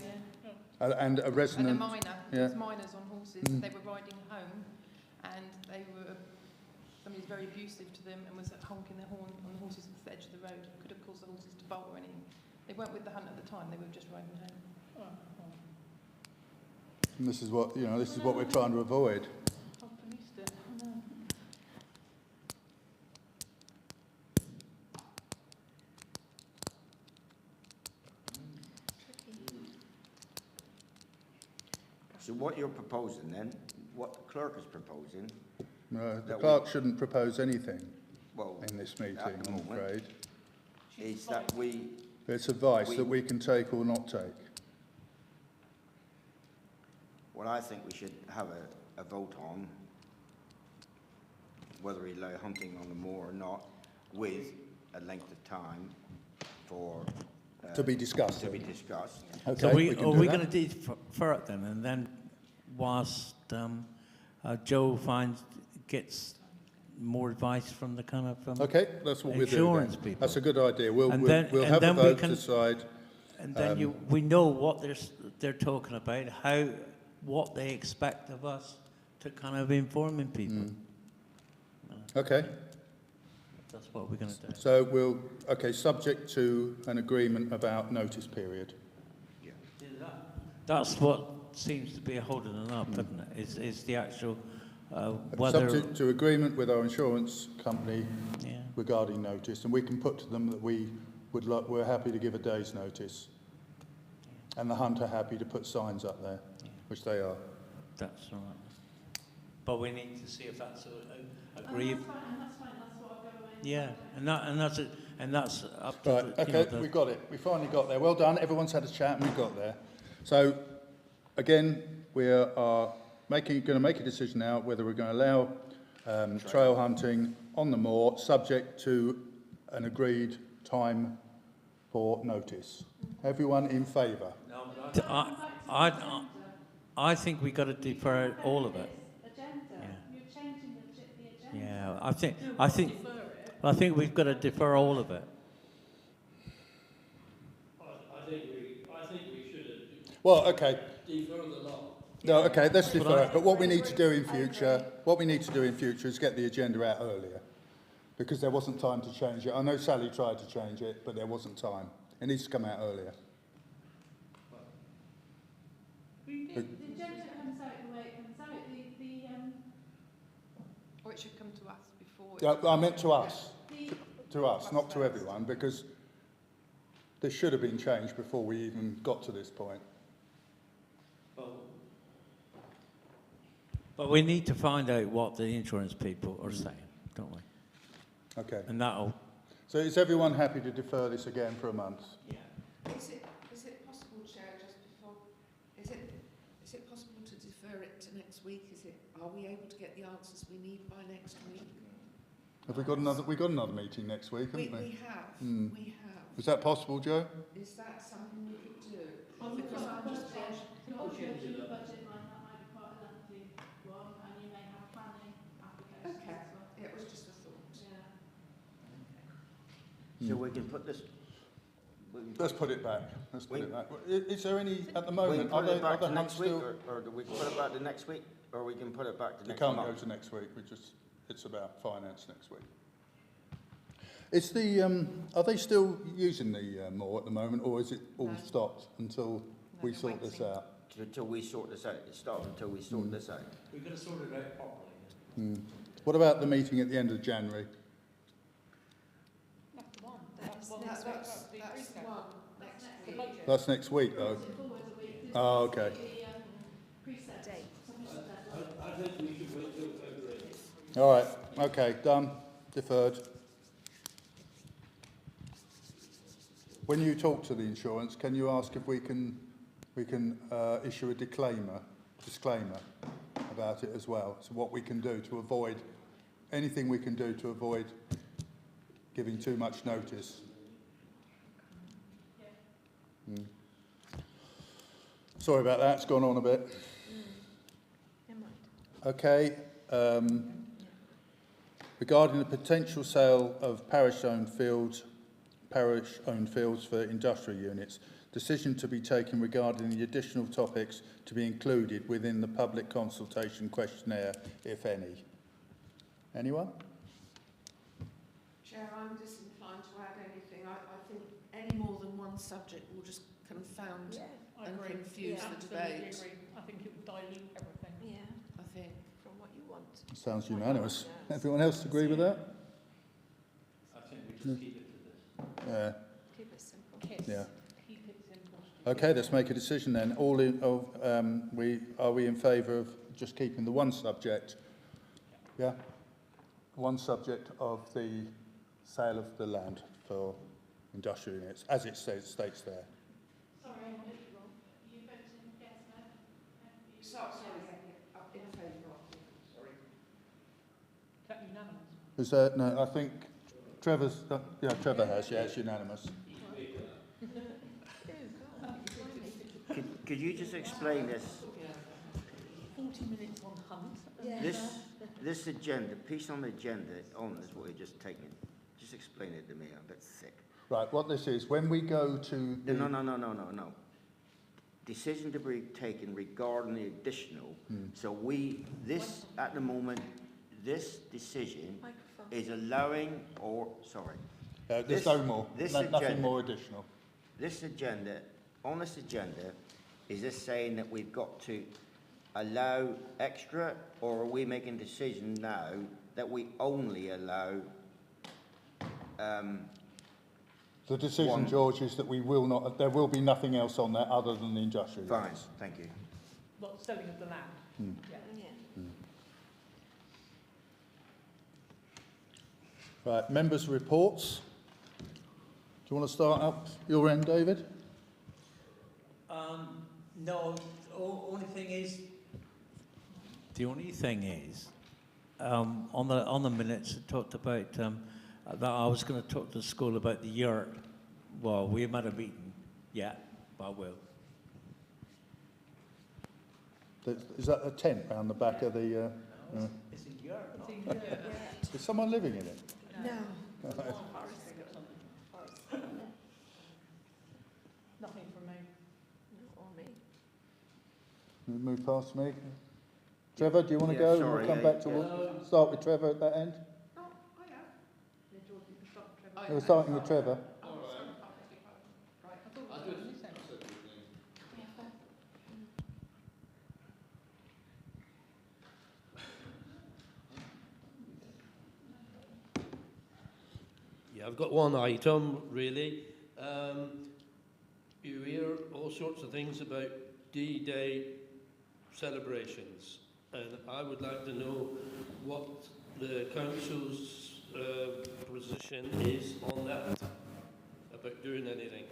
K: yeah.
A: And a resident.
K: And a miner,
A: yeah.
K: there was miners on horses, they were riding home, and somebody was very abusive to them and was honking their horn on the horses at the edge of the road. Could have caused the horses to bolt or anything. They weren't with the hunt at the time, they were just riding home.
A: And this is what, you know, this is what we're trying to avoid.
E: I policed it. I know.
C: So what you're proposing then, what the clerk is proposing,
A: No, the
C: That
A: clerk shouldn't propose anything
C: well,
A: in this meeting,
C: at the
A: I'm
C: moment.
A: afraid.
C: is that we,
A: It's advice that we can take or not take.
C: what I think we should have a vote on, whether we allow hunting on the moor or not, with a length of time for...
A: To be discussed.
C: To be discussed.
A: Okay,
I: So
A: can
I: are
A: do
I: we
A: that.
I: going to defer it then, and then whilst Joe gets more advice from the kind of
A: Okay, that's what we'll do
I: insurance
A: then.
I: people.
A: That's a good idea. We'll
I: And
A: we'll,
I: then-
A: we'll
I: and
A: have a
I: then we
A: vote
I: can-
A: to decide.
I: And then we know what they're talking about, what they expect of us to kind of informing people.
A: Okay,
I: That's what we're going to do.
A: so we'll, okay, subject to an agreement about notice period.
I: That's what seems to be holding it up, doesn't it? Is the actual whether...
A: Subject to agreement with our insurance company
I: Yeah.
A: regarding notice, and we can put to them that we're happy to give a day's notice. And the hunt are happy to put signs up there, which they are.
I: That's right. But we need to see if that's agreed.
B: That's fine, that's what I'll go away.
I: Yeah, and that's up to
A: Right,
I: the,
A: okay, we got it. We finally got there. Well done. Everyone's had a chat and we got there. So, again, we are going to make a decision now whether we're going to allow trail hunting on the moor, subject to an agreed time for notice. Everyone in favour?
I: I think we got to defer all of it.
B: Agenda, you're changing the agenda.
I: Yeah, I think we've got to defer all of it.
J: I think we should
A: Well, okay.
J: defer the law.
A: No, okay, let's defer it. But what we need to do in future, is get the agenda out earlier, because there wasn't time to change it. I know Sally tried to change it, but there wasn't time. It needs to come out earlier.
B: The agenda comes out the way it comes out.
K: Or it should come to us before.
A: Yeah, I meant to us. To us, not to everyone, because this should have been changed before we even got to this point.
I: But we need to find out what the insurance people are saying, don't we?
A: Okay.
I: And that'll...
A: So is everyone happy to defer this again for a month?
I: Yeah.
F: Is it possible, Chair, just before, is it possible to defer it to next week? Are we able to get the answers we need by next week?
A: Have we got another meeting next week, haven't we?
F: We have, we have.
A: Is that possible, Joe?
F: Is that something we could do? Because I'm just
B: The budget line, that might be quite a lengthy one, and you may have planning applications
F: okay,
B: as well.
F: it was just a thought.
B: Yeah.
C: So we can put this...
A: Let's put it back. Let's put
C: We-
A: it back. Is there any, at the
C: We
A: moment,
C: can put it back
A: are
C: to
A: the
C: next week,
A: still...
C: or do we put it back to next week, or we can put it back to
A: We
C: next
A: can't go
C: month?
A: to next week, it's about finance next week. Is the, are they still using the moor at the moment, or is it all
K: No.
A: stopped until we
K: they're
A: sort this
K: waiting.
A: out?
C: Until we sort this out, it stops until we sort this out.
I: We've got to sort it out properly.
A: What about the meeting at the end of January?
E: That's the one.
F: That's the one next week.
A: That's next week, though. Oh, okay.
B: Date.
J: I think we should wait till February.
A: All right, okay, done, deferred. When you talk to the insurance, can you ask if we can issue a disclaimer about it as well? So what we can do to avoid, anything we can do to avoid giving too much notice. Sorry about that, it's gone on a bit. Okay, regarding the potential sale of parish-owned fields for industrial units, decision to be taken regarding the additional topics to be included within the public consultation questionnaire, if any. Anyone?
F: Chair, I'm disinclined to add anything. I think any more than one subject will just confound
E: I
F: and
E: agree.
F: confuse the
E: Absolutely
F: debate.
E: agree. I think it would dilute everything.
H: Yeah,
F: I think.
H: from what you want.
A: Sounds unanimous. Everyone else agree with that?
J: I think we just keep it to this.
A: Yeah.
H: Keep it simple.
E: Kiss.
A: Yeah.
E: Keep it simple.
A: Okay, let's make a decision then. Are we in favour of just keeping the one subject? Yeah? One subject of the sale of the land for industrial units, as it states there.
B: Sorry, you voted yes, no?
F: Sorry, in favour of. Sorry.
E: Is that unanimous?
A: Is there, no, I think Trevor's, Trevor has, yeah, it's unanimous.
C: Could you just explain this?
E: 40 minutes on hunt.
C: This agenda, piece on the agenda, on is what you're just taking. Just explain it to me, I'm a bit sick.
A: Right, what this is, when we go to the...
C: No. Decision to be taken regarding the additional. So at the moment, this decision
H: Microphone.
C: is allowing, or, sorry.
A: There's
C: This-
A: no more,
C: this
A: nothing
C: agenda-
A: more additional.
C: This agenda, on this agenda, is this saying that we've got to allow extra, or are we making a decision now that we only allow,
A: The decision,
C: one-
A: George, is that there will be nothing else on there other than the industrial
C: fine,
A: units.
C: thank you.
E: Well, selling of the land. Yeah.
H: Yeah.
A: Right, members' reports. Do you want to start up your end, David?
I: No, only thing is... The only thing is, on the minutes, it talked about that I was going to talk to the school about the yurt. Well, we haven't had a meeting yet, but I will.
A: Is that a tent round the back of the...
I: It's a yurt.
A: Is someone living in it?
H: No.
E: Nothing from me.
H: Or me.
A: We move past me. Trevor, do you want to
C: Yeah,
A: go?
C: sorry,
A: We'll come back to start with Trevor at that end. We're starting with Trevor.
J: Yeah, I've got one item, really. You hear all sorts of things about D-Day celebrations, and I would like to know what the council's position is on that, about doing anything.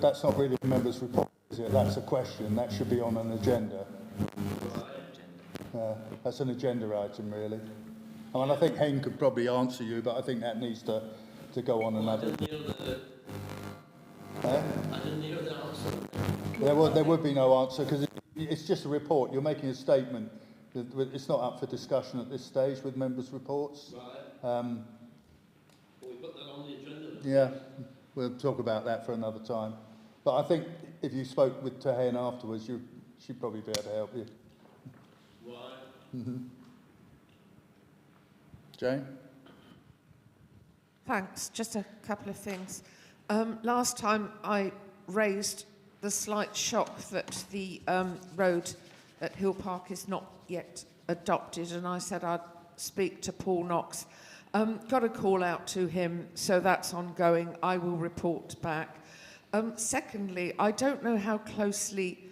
A: That's not really a member's report, is it? That's a question. That should be on an agenda. That's an agenda item, really. I mean, I think Hen could probably answer you, but I think that needs to go on another...
J: I didn't hear the answer.
A: There would be no answer, because it's just a report. You're making a statement. It's not up for discussion at this stage with members' reports.
J: Right. We put that on the agenda.
A: Yeah, we'll talk about that for another time. But I think if you spoke with Hen afterwards, she'd probably be able to help you.
J: Why?
A: Jane?
F: Thanks. Just a couple of things. Last time I raised the slight shock that the road at Hill Park is not yet adopted, and I said I'd speak to Paul Knox. Got a call out to him, so that's ongoing. I will report back. Secondly, I don't know how closely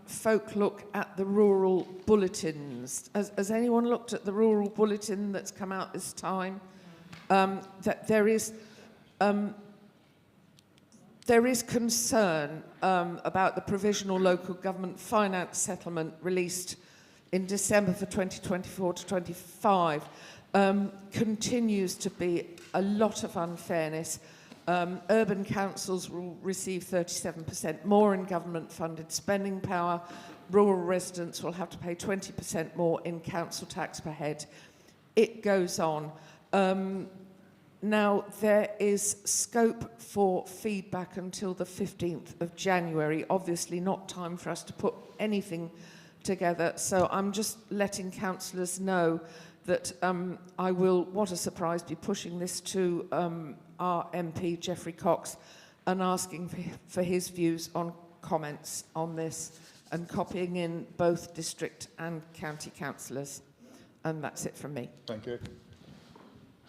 F: folk look at the rural bulletins. Has anyone looked at the rural bulletin that's come out this time? That there is concern about the provisional local government finance settlement released in December for 2024 to 25. Continues to be a lot of unfairness. Urban councils will receive 37% more in government-funded spending power. Rural residents will have to pay 20% more in council tax per head. It goes on. Now, there is scope for feedback until the 15th of January. Obviously, not time for us to put anything together. So I'm just letting councillors know that I will, what a surprise, be pushing this to our MP, Geoffrey Cox, and asking for his views on comments on this and copying in both district and county councillors. And that's it from me.
A: Thank you.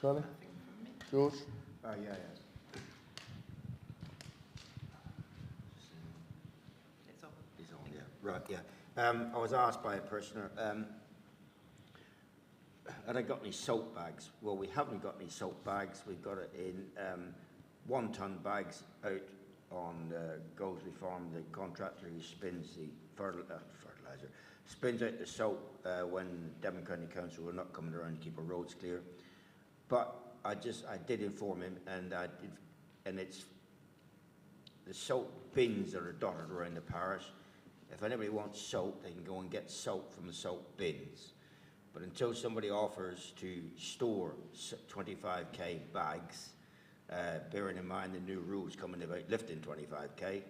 A: Charlie? George?
C: Yeah. It's on, yeah. Right, yeah. I was asked by a personer, had I got any salt bags? Well, we haven't got any salt bags. We've got it in 1 ton bags out on Goldsby Farm, the contractor who spins the fertiliser, spins out the salt when Devon County Council were not coming around to keep our roads clear. But I did inform him, and it's the salt bins that are dotted around the parish. If anybody wants salt, they can go and get salt from the salt bins. But until somebody offers to store 25k bags, bearing in mind the new rules coming about lifting 25k,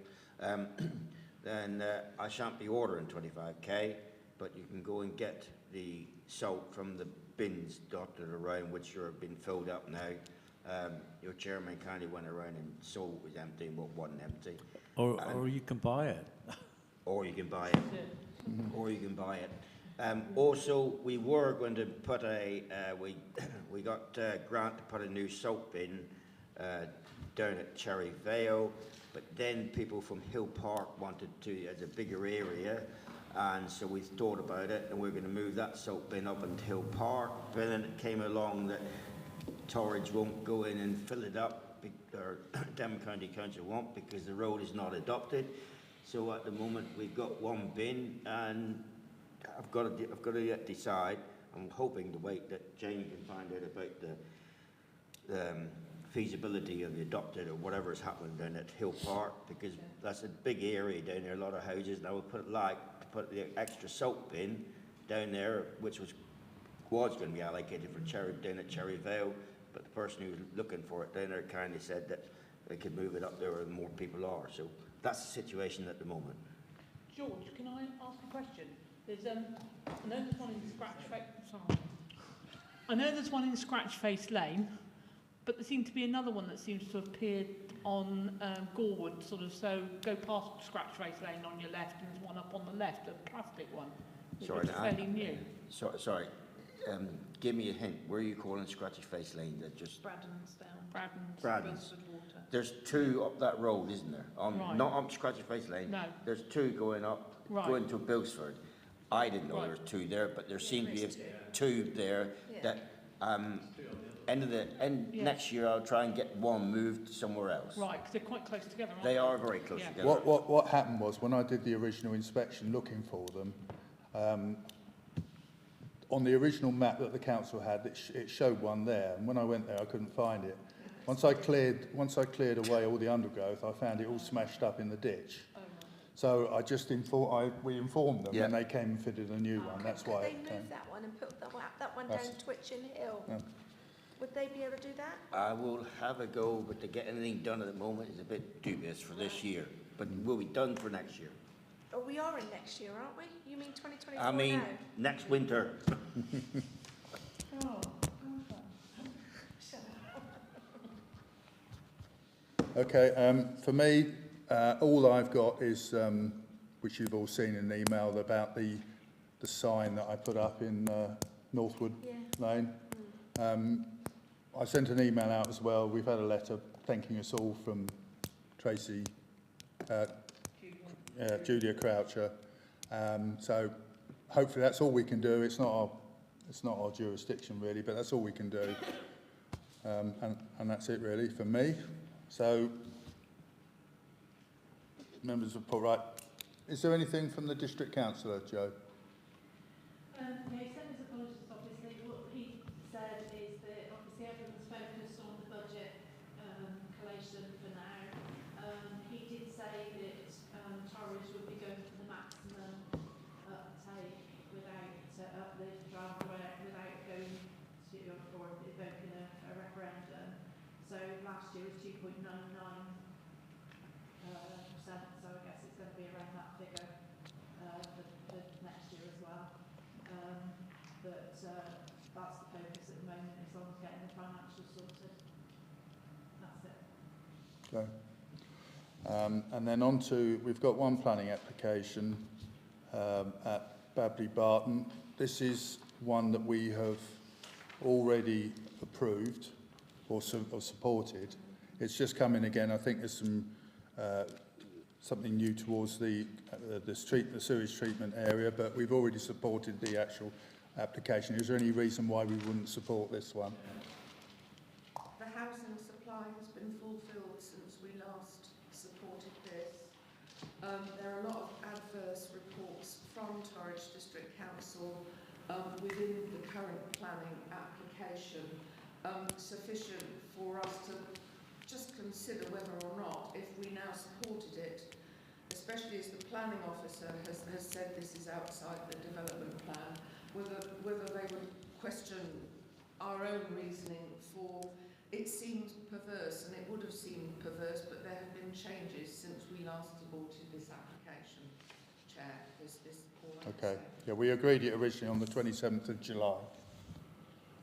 C: then I shan't be ordering 25k, but you can go and get the salt from the bins dotted around, which are being filled up now. Your chairman kindly went around and saw what was empty and what wasn't empty.
I: Or you can buy it.
C: Or you can buy it. Or you can buy it. Also, we were going to put we got grant to put a new salt bin down at Cherry Vale, but then people from Hill Park wanted to, as a bigger area, and so we thought about it, and we're going to move that salt bin up into Hill Park. But then it came along that Torridge won't go in and fill it up, or Devon County Council won't, because the road is not adopted. So at the moment we've got 1 bin, and I've got to yet decide. I'm hoping to wait that Jane can find out about the feasibility of the adopted or whatever is happening down at Hill Park, because that's a big area down there, a lot of houses. And I would put the extra salt bin down there, which was going to be allocated for down at Cherry Vale, but the person who was looking for it down there kindly said that they could move it up there where more people are. So that's the situation at the moment.
E: George, can I ask a question? There's I know there's one in Scratchface. Sorry. I know there's one in Scratchface Lane, but there seemed to be another one that seems to have appeared on Gorwood, sort of. So go past Scratchface Lane on your left, and there's one up on the left, a plastic one, which is fairly new.
C: Sorry. Give me a hint. Where are you calling Scratchface Lane? That just Braddon's. Water. There's 2 up that road, isn't there?
E: Right.
C: Not up Scratchface Lane.
E: No.
C: There's 2 going up, going to Bilsford. I didn't know there was 2 there, but there seem to be 2 there. That next year I'll try and get 1 moved somewhere else.
E: Right, because they're quite close together, aren't
C: they? Are very close together.
A: What happened was, when I did the original inspection looking for them, on the original map that the council had, it showed one there, and when I went there I couldn't find it. Once I cleared away all the undergrowth, I found it all smashed up in the ditch. So I just we informed them, and they came and fitted a new one. That's why.
H: Could they move that one and put that one down Twitchin Hill?
A: Yeah.
H: Would they be able to do that?
C: I will have a go, but to get anything done at the moment is a bit dubious for this year. But we'll be done for next year.
H: Oh, we are in next year, aren't we? You mean 2024
C: I mean,
H: now?
C: next winter.
A: Okay, for me, all I've got is, which you've all seen in an email, about the sign that I put up in Northwood Lane. I sent an email out as well. We've had a letter thanking us all from Tracy, Julia Croucher. So hopefully that's all we can do. It's not our jurisdiction really, but that's all we can do. And that's it really for me. So, members of right. Is there anything from the district councillor, Joe?
B: He sent his apologies, obviously. What he said is that obviously everyone's focused on the budget collation
A: So, and then on to, we've got one planning application at Babley Barton. This is one that we have already approved or supported. It's just come in again. I think there's some something new towards the sewage treatment area, but we've already supported the actual application. Is there any reason why we wouldn't support this one?
F: The housing supply has been fulfilled since we last supported this. There are a lot of adverse reports from Torwich District Council within the current planning application, sufficient for us to just consider whether or not, if we now supported it, especially as the planning officer has said this is outside the development plan, whether they would question our own reasoning for, it seems perverse, and it would have seemed perverse, but there have been changes since we last supported this application. Chair, is all I
A: Okay,
F: say.
A: yeah, we agreed it originally on the 27th of July.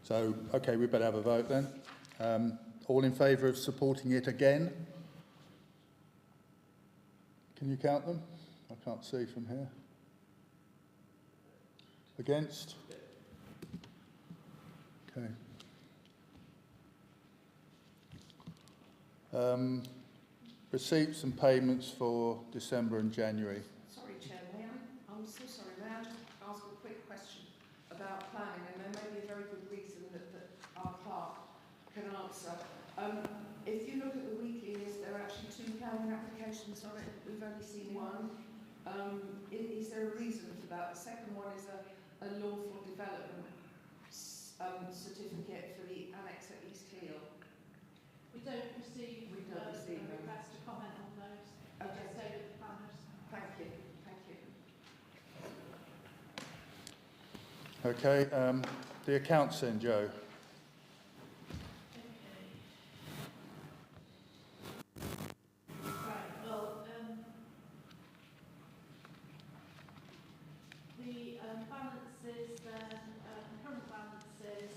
A: So, okay, we better have a vote then. All in favour of supporting it again? Can you count them? I can't see from here. Against? Okay. Receipts and payments for December and January.
F: Sorry, Chair, may I? I'm so sorry. May I just ask a quick question about planning? And there may be a very good reason that our clerk can answer. If you look at the weekly list, there are actually 2 planning applications on it. We've only seen one. Is there a reason for that? The second one is a lawful development certificate for the annex at East Hill.
B: We don't receive
F: We don't receive them.
B: request to comment on those.
F: Okay.
B: Just stay with the planners.
F: Thank you. Thank you.
A: Okay, the accounts then, Joe.
B: Right, well, the balances then, current balances,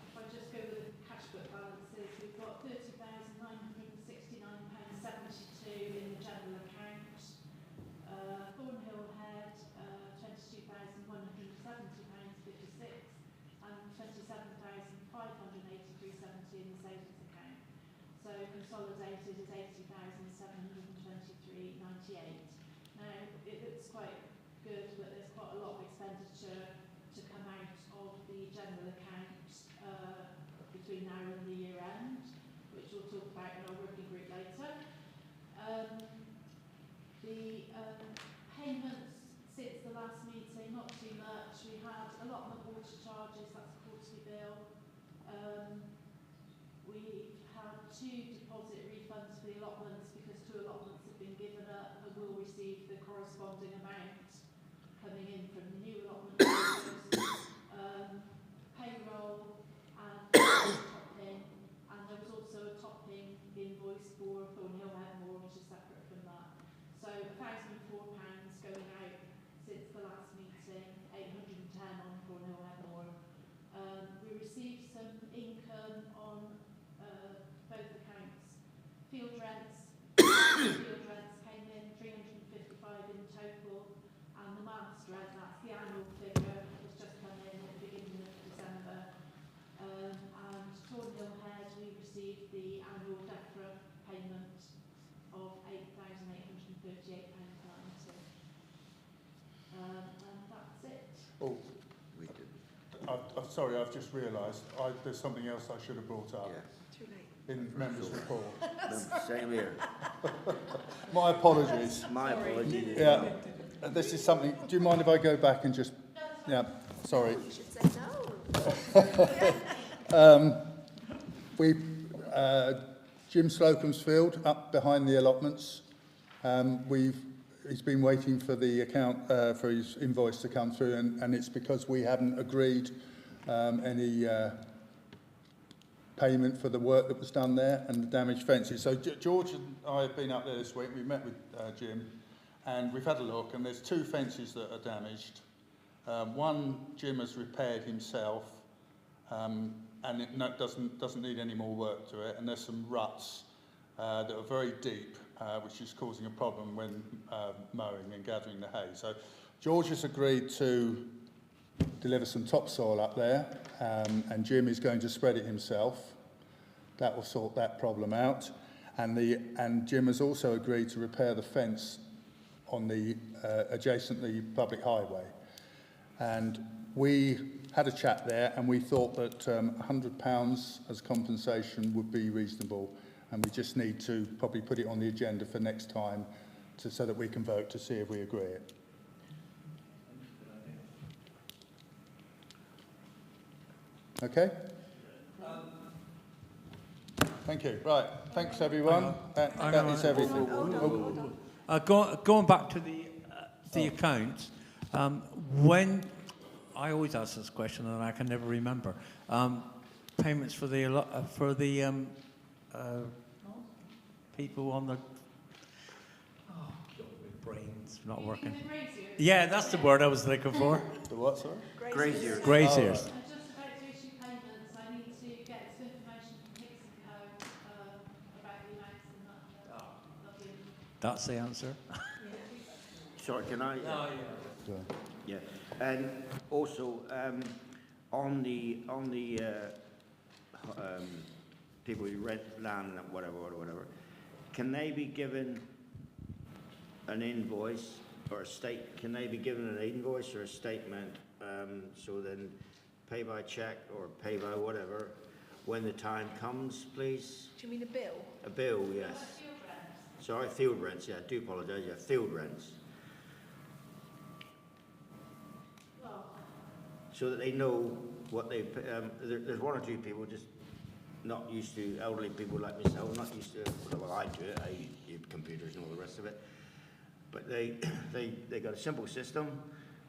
B: if I just go with the cash book balances, we've got £30,969.72 in the general account. Thornhill Head, £22,170.56 and £27,583.70 in the savings account. So consolidated is £80,723.98. Now, it looks quite good, but there's quite a lot of expenditure to come out of the general account between now and the year end, which we'll talk about in our working group later. The payments since the last meeting, not too much. We had allotment water charges, that's a quarterly bill. We've had 2 deposit refunds for the allotments because 2 allotments have been given up and will receive the corresponding amount coming in from the new allotment payroll and topping, and there was also a topping invoice for Thornhill Headmore, which is separate from that. So £1,004 going out since the last meeting, 810 on Thornhill Headmore. We received some income on both accounts. Field rents came in 355 in total, and the mass rent, that's the annual figure, has just come in at the beginning of December. And Thornhill Head, we received the annual DEFRA payment of £8,838.90. And that's it.
A: Oh,
C: We did.
A: I'm sorry, I've just realised there's something else I should have brought up
C: Yeah.
F: Too late.
A: in members' report.
C: Same here.
A: My apologies.
C: My apologies.
A: Yeah, this is something. Do you mind if I go back and just? Yeah, sorry.
H: You should say no.
A: Jim Slocum's field up behind the allotments. He's been waiting for the account for his invoice to come through, and it's because we haven't agreed any payment for the work that was done there and the damaged fences. So George and I have been up there this week. We met with Jim, and we've had a look, and there's 2 fences that are damaged. One Jim has repaired himself. doesn't need any more work to it, and there's some ruts that are very deep, which is causing a problem when mowing and gathering the hay. So George has agreed to deliver some topsoil up there, and Jim is going to spread it himself. That will sort that problem out. And Jim has also agreed to repair the fence on the adjacent the public highway. And we had a chat there, and we thought that £100 as compensation would be reasonable, and we just need to probably put it on the agenda for next time so that we can vote to see if we agree it. Okay? Thank you. Right. Thanks, everyone. That is everything.
I: Going back to the accounts, when I always ask this question and I can never remember, payments for the people on the my brain's not working. Yeah, that's the word I was looking for.
A: The what, sorry?
C: Graziers.
I: Graziers. That's the answer.
C: Sorry, can I?
A: Yeah.
C: Yeah, and also on the people who rent land and whatever, can they be given an invoice or a Can they be given an invoice or a statement? So then, pay by check or pay by whatever when the time comes, please.
H: Do you mean a bill?
C: A bill, yes. Sorry, field rents. Yeah, I do apologise. Yeah, field rents. So that they know what they. There's one or two people just not used to, elderly people like myself, not used to. Well, I do it. I use computers and all the rest of it. But they got a simple system.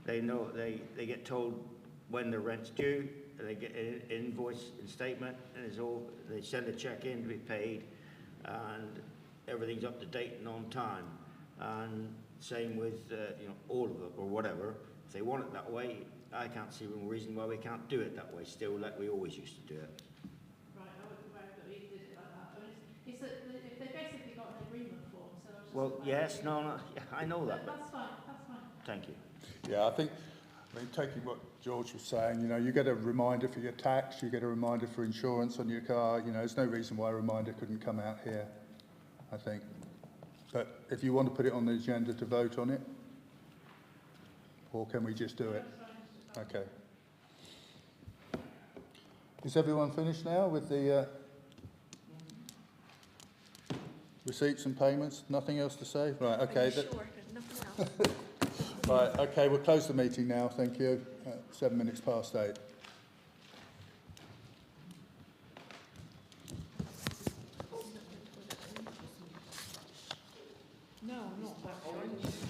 C: They know they get told when the rent's due. And they get an invoice and statement, and it's all. They send a check in to be paid, and everything's up to date and on time. And same with all of it or whatever. If they want it that way, I can't see any reason why we can't do it that way still, like we always used to do it.
B: Right, I wasn't aware that we did it like that. I mean, it's that if they basically got an agreement form, so I was just.
C: Well, yes, no, yeah, I know that. But
B: that's fine.
C: thank you.
A: Yeah, I mean, taking what George was saying, you get a reminder for your tax, you get a reminder for insurance on your car. There's no reason why a reminder couldn't come out here, I think. But if you want to put it on the agenda to vote on it, or can we just do it? Okay. Is everyone finished now with the receipts and payments? Nothing else to say? Right, okay.
H: Sure, nothing else.
A: Right, okay, we'll close the meeting now, thank you. 7 minutes past 8.
E: No, not that.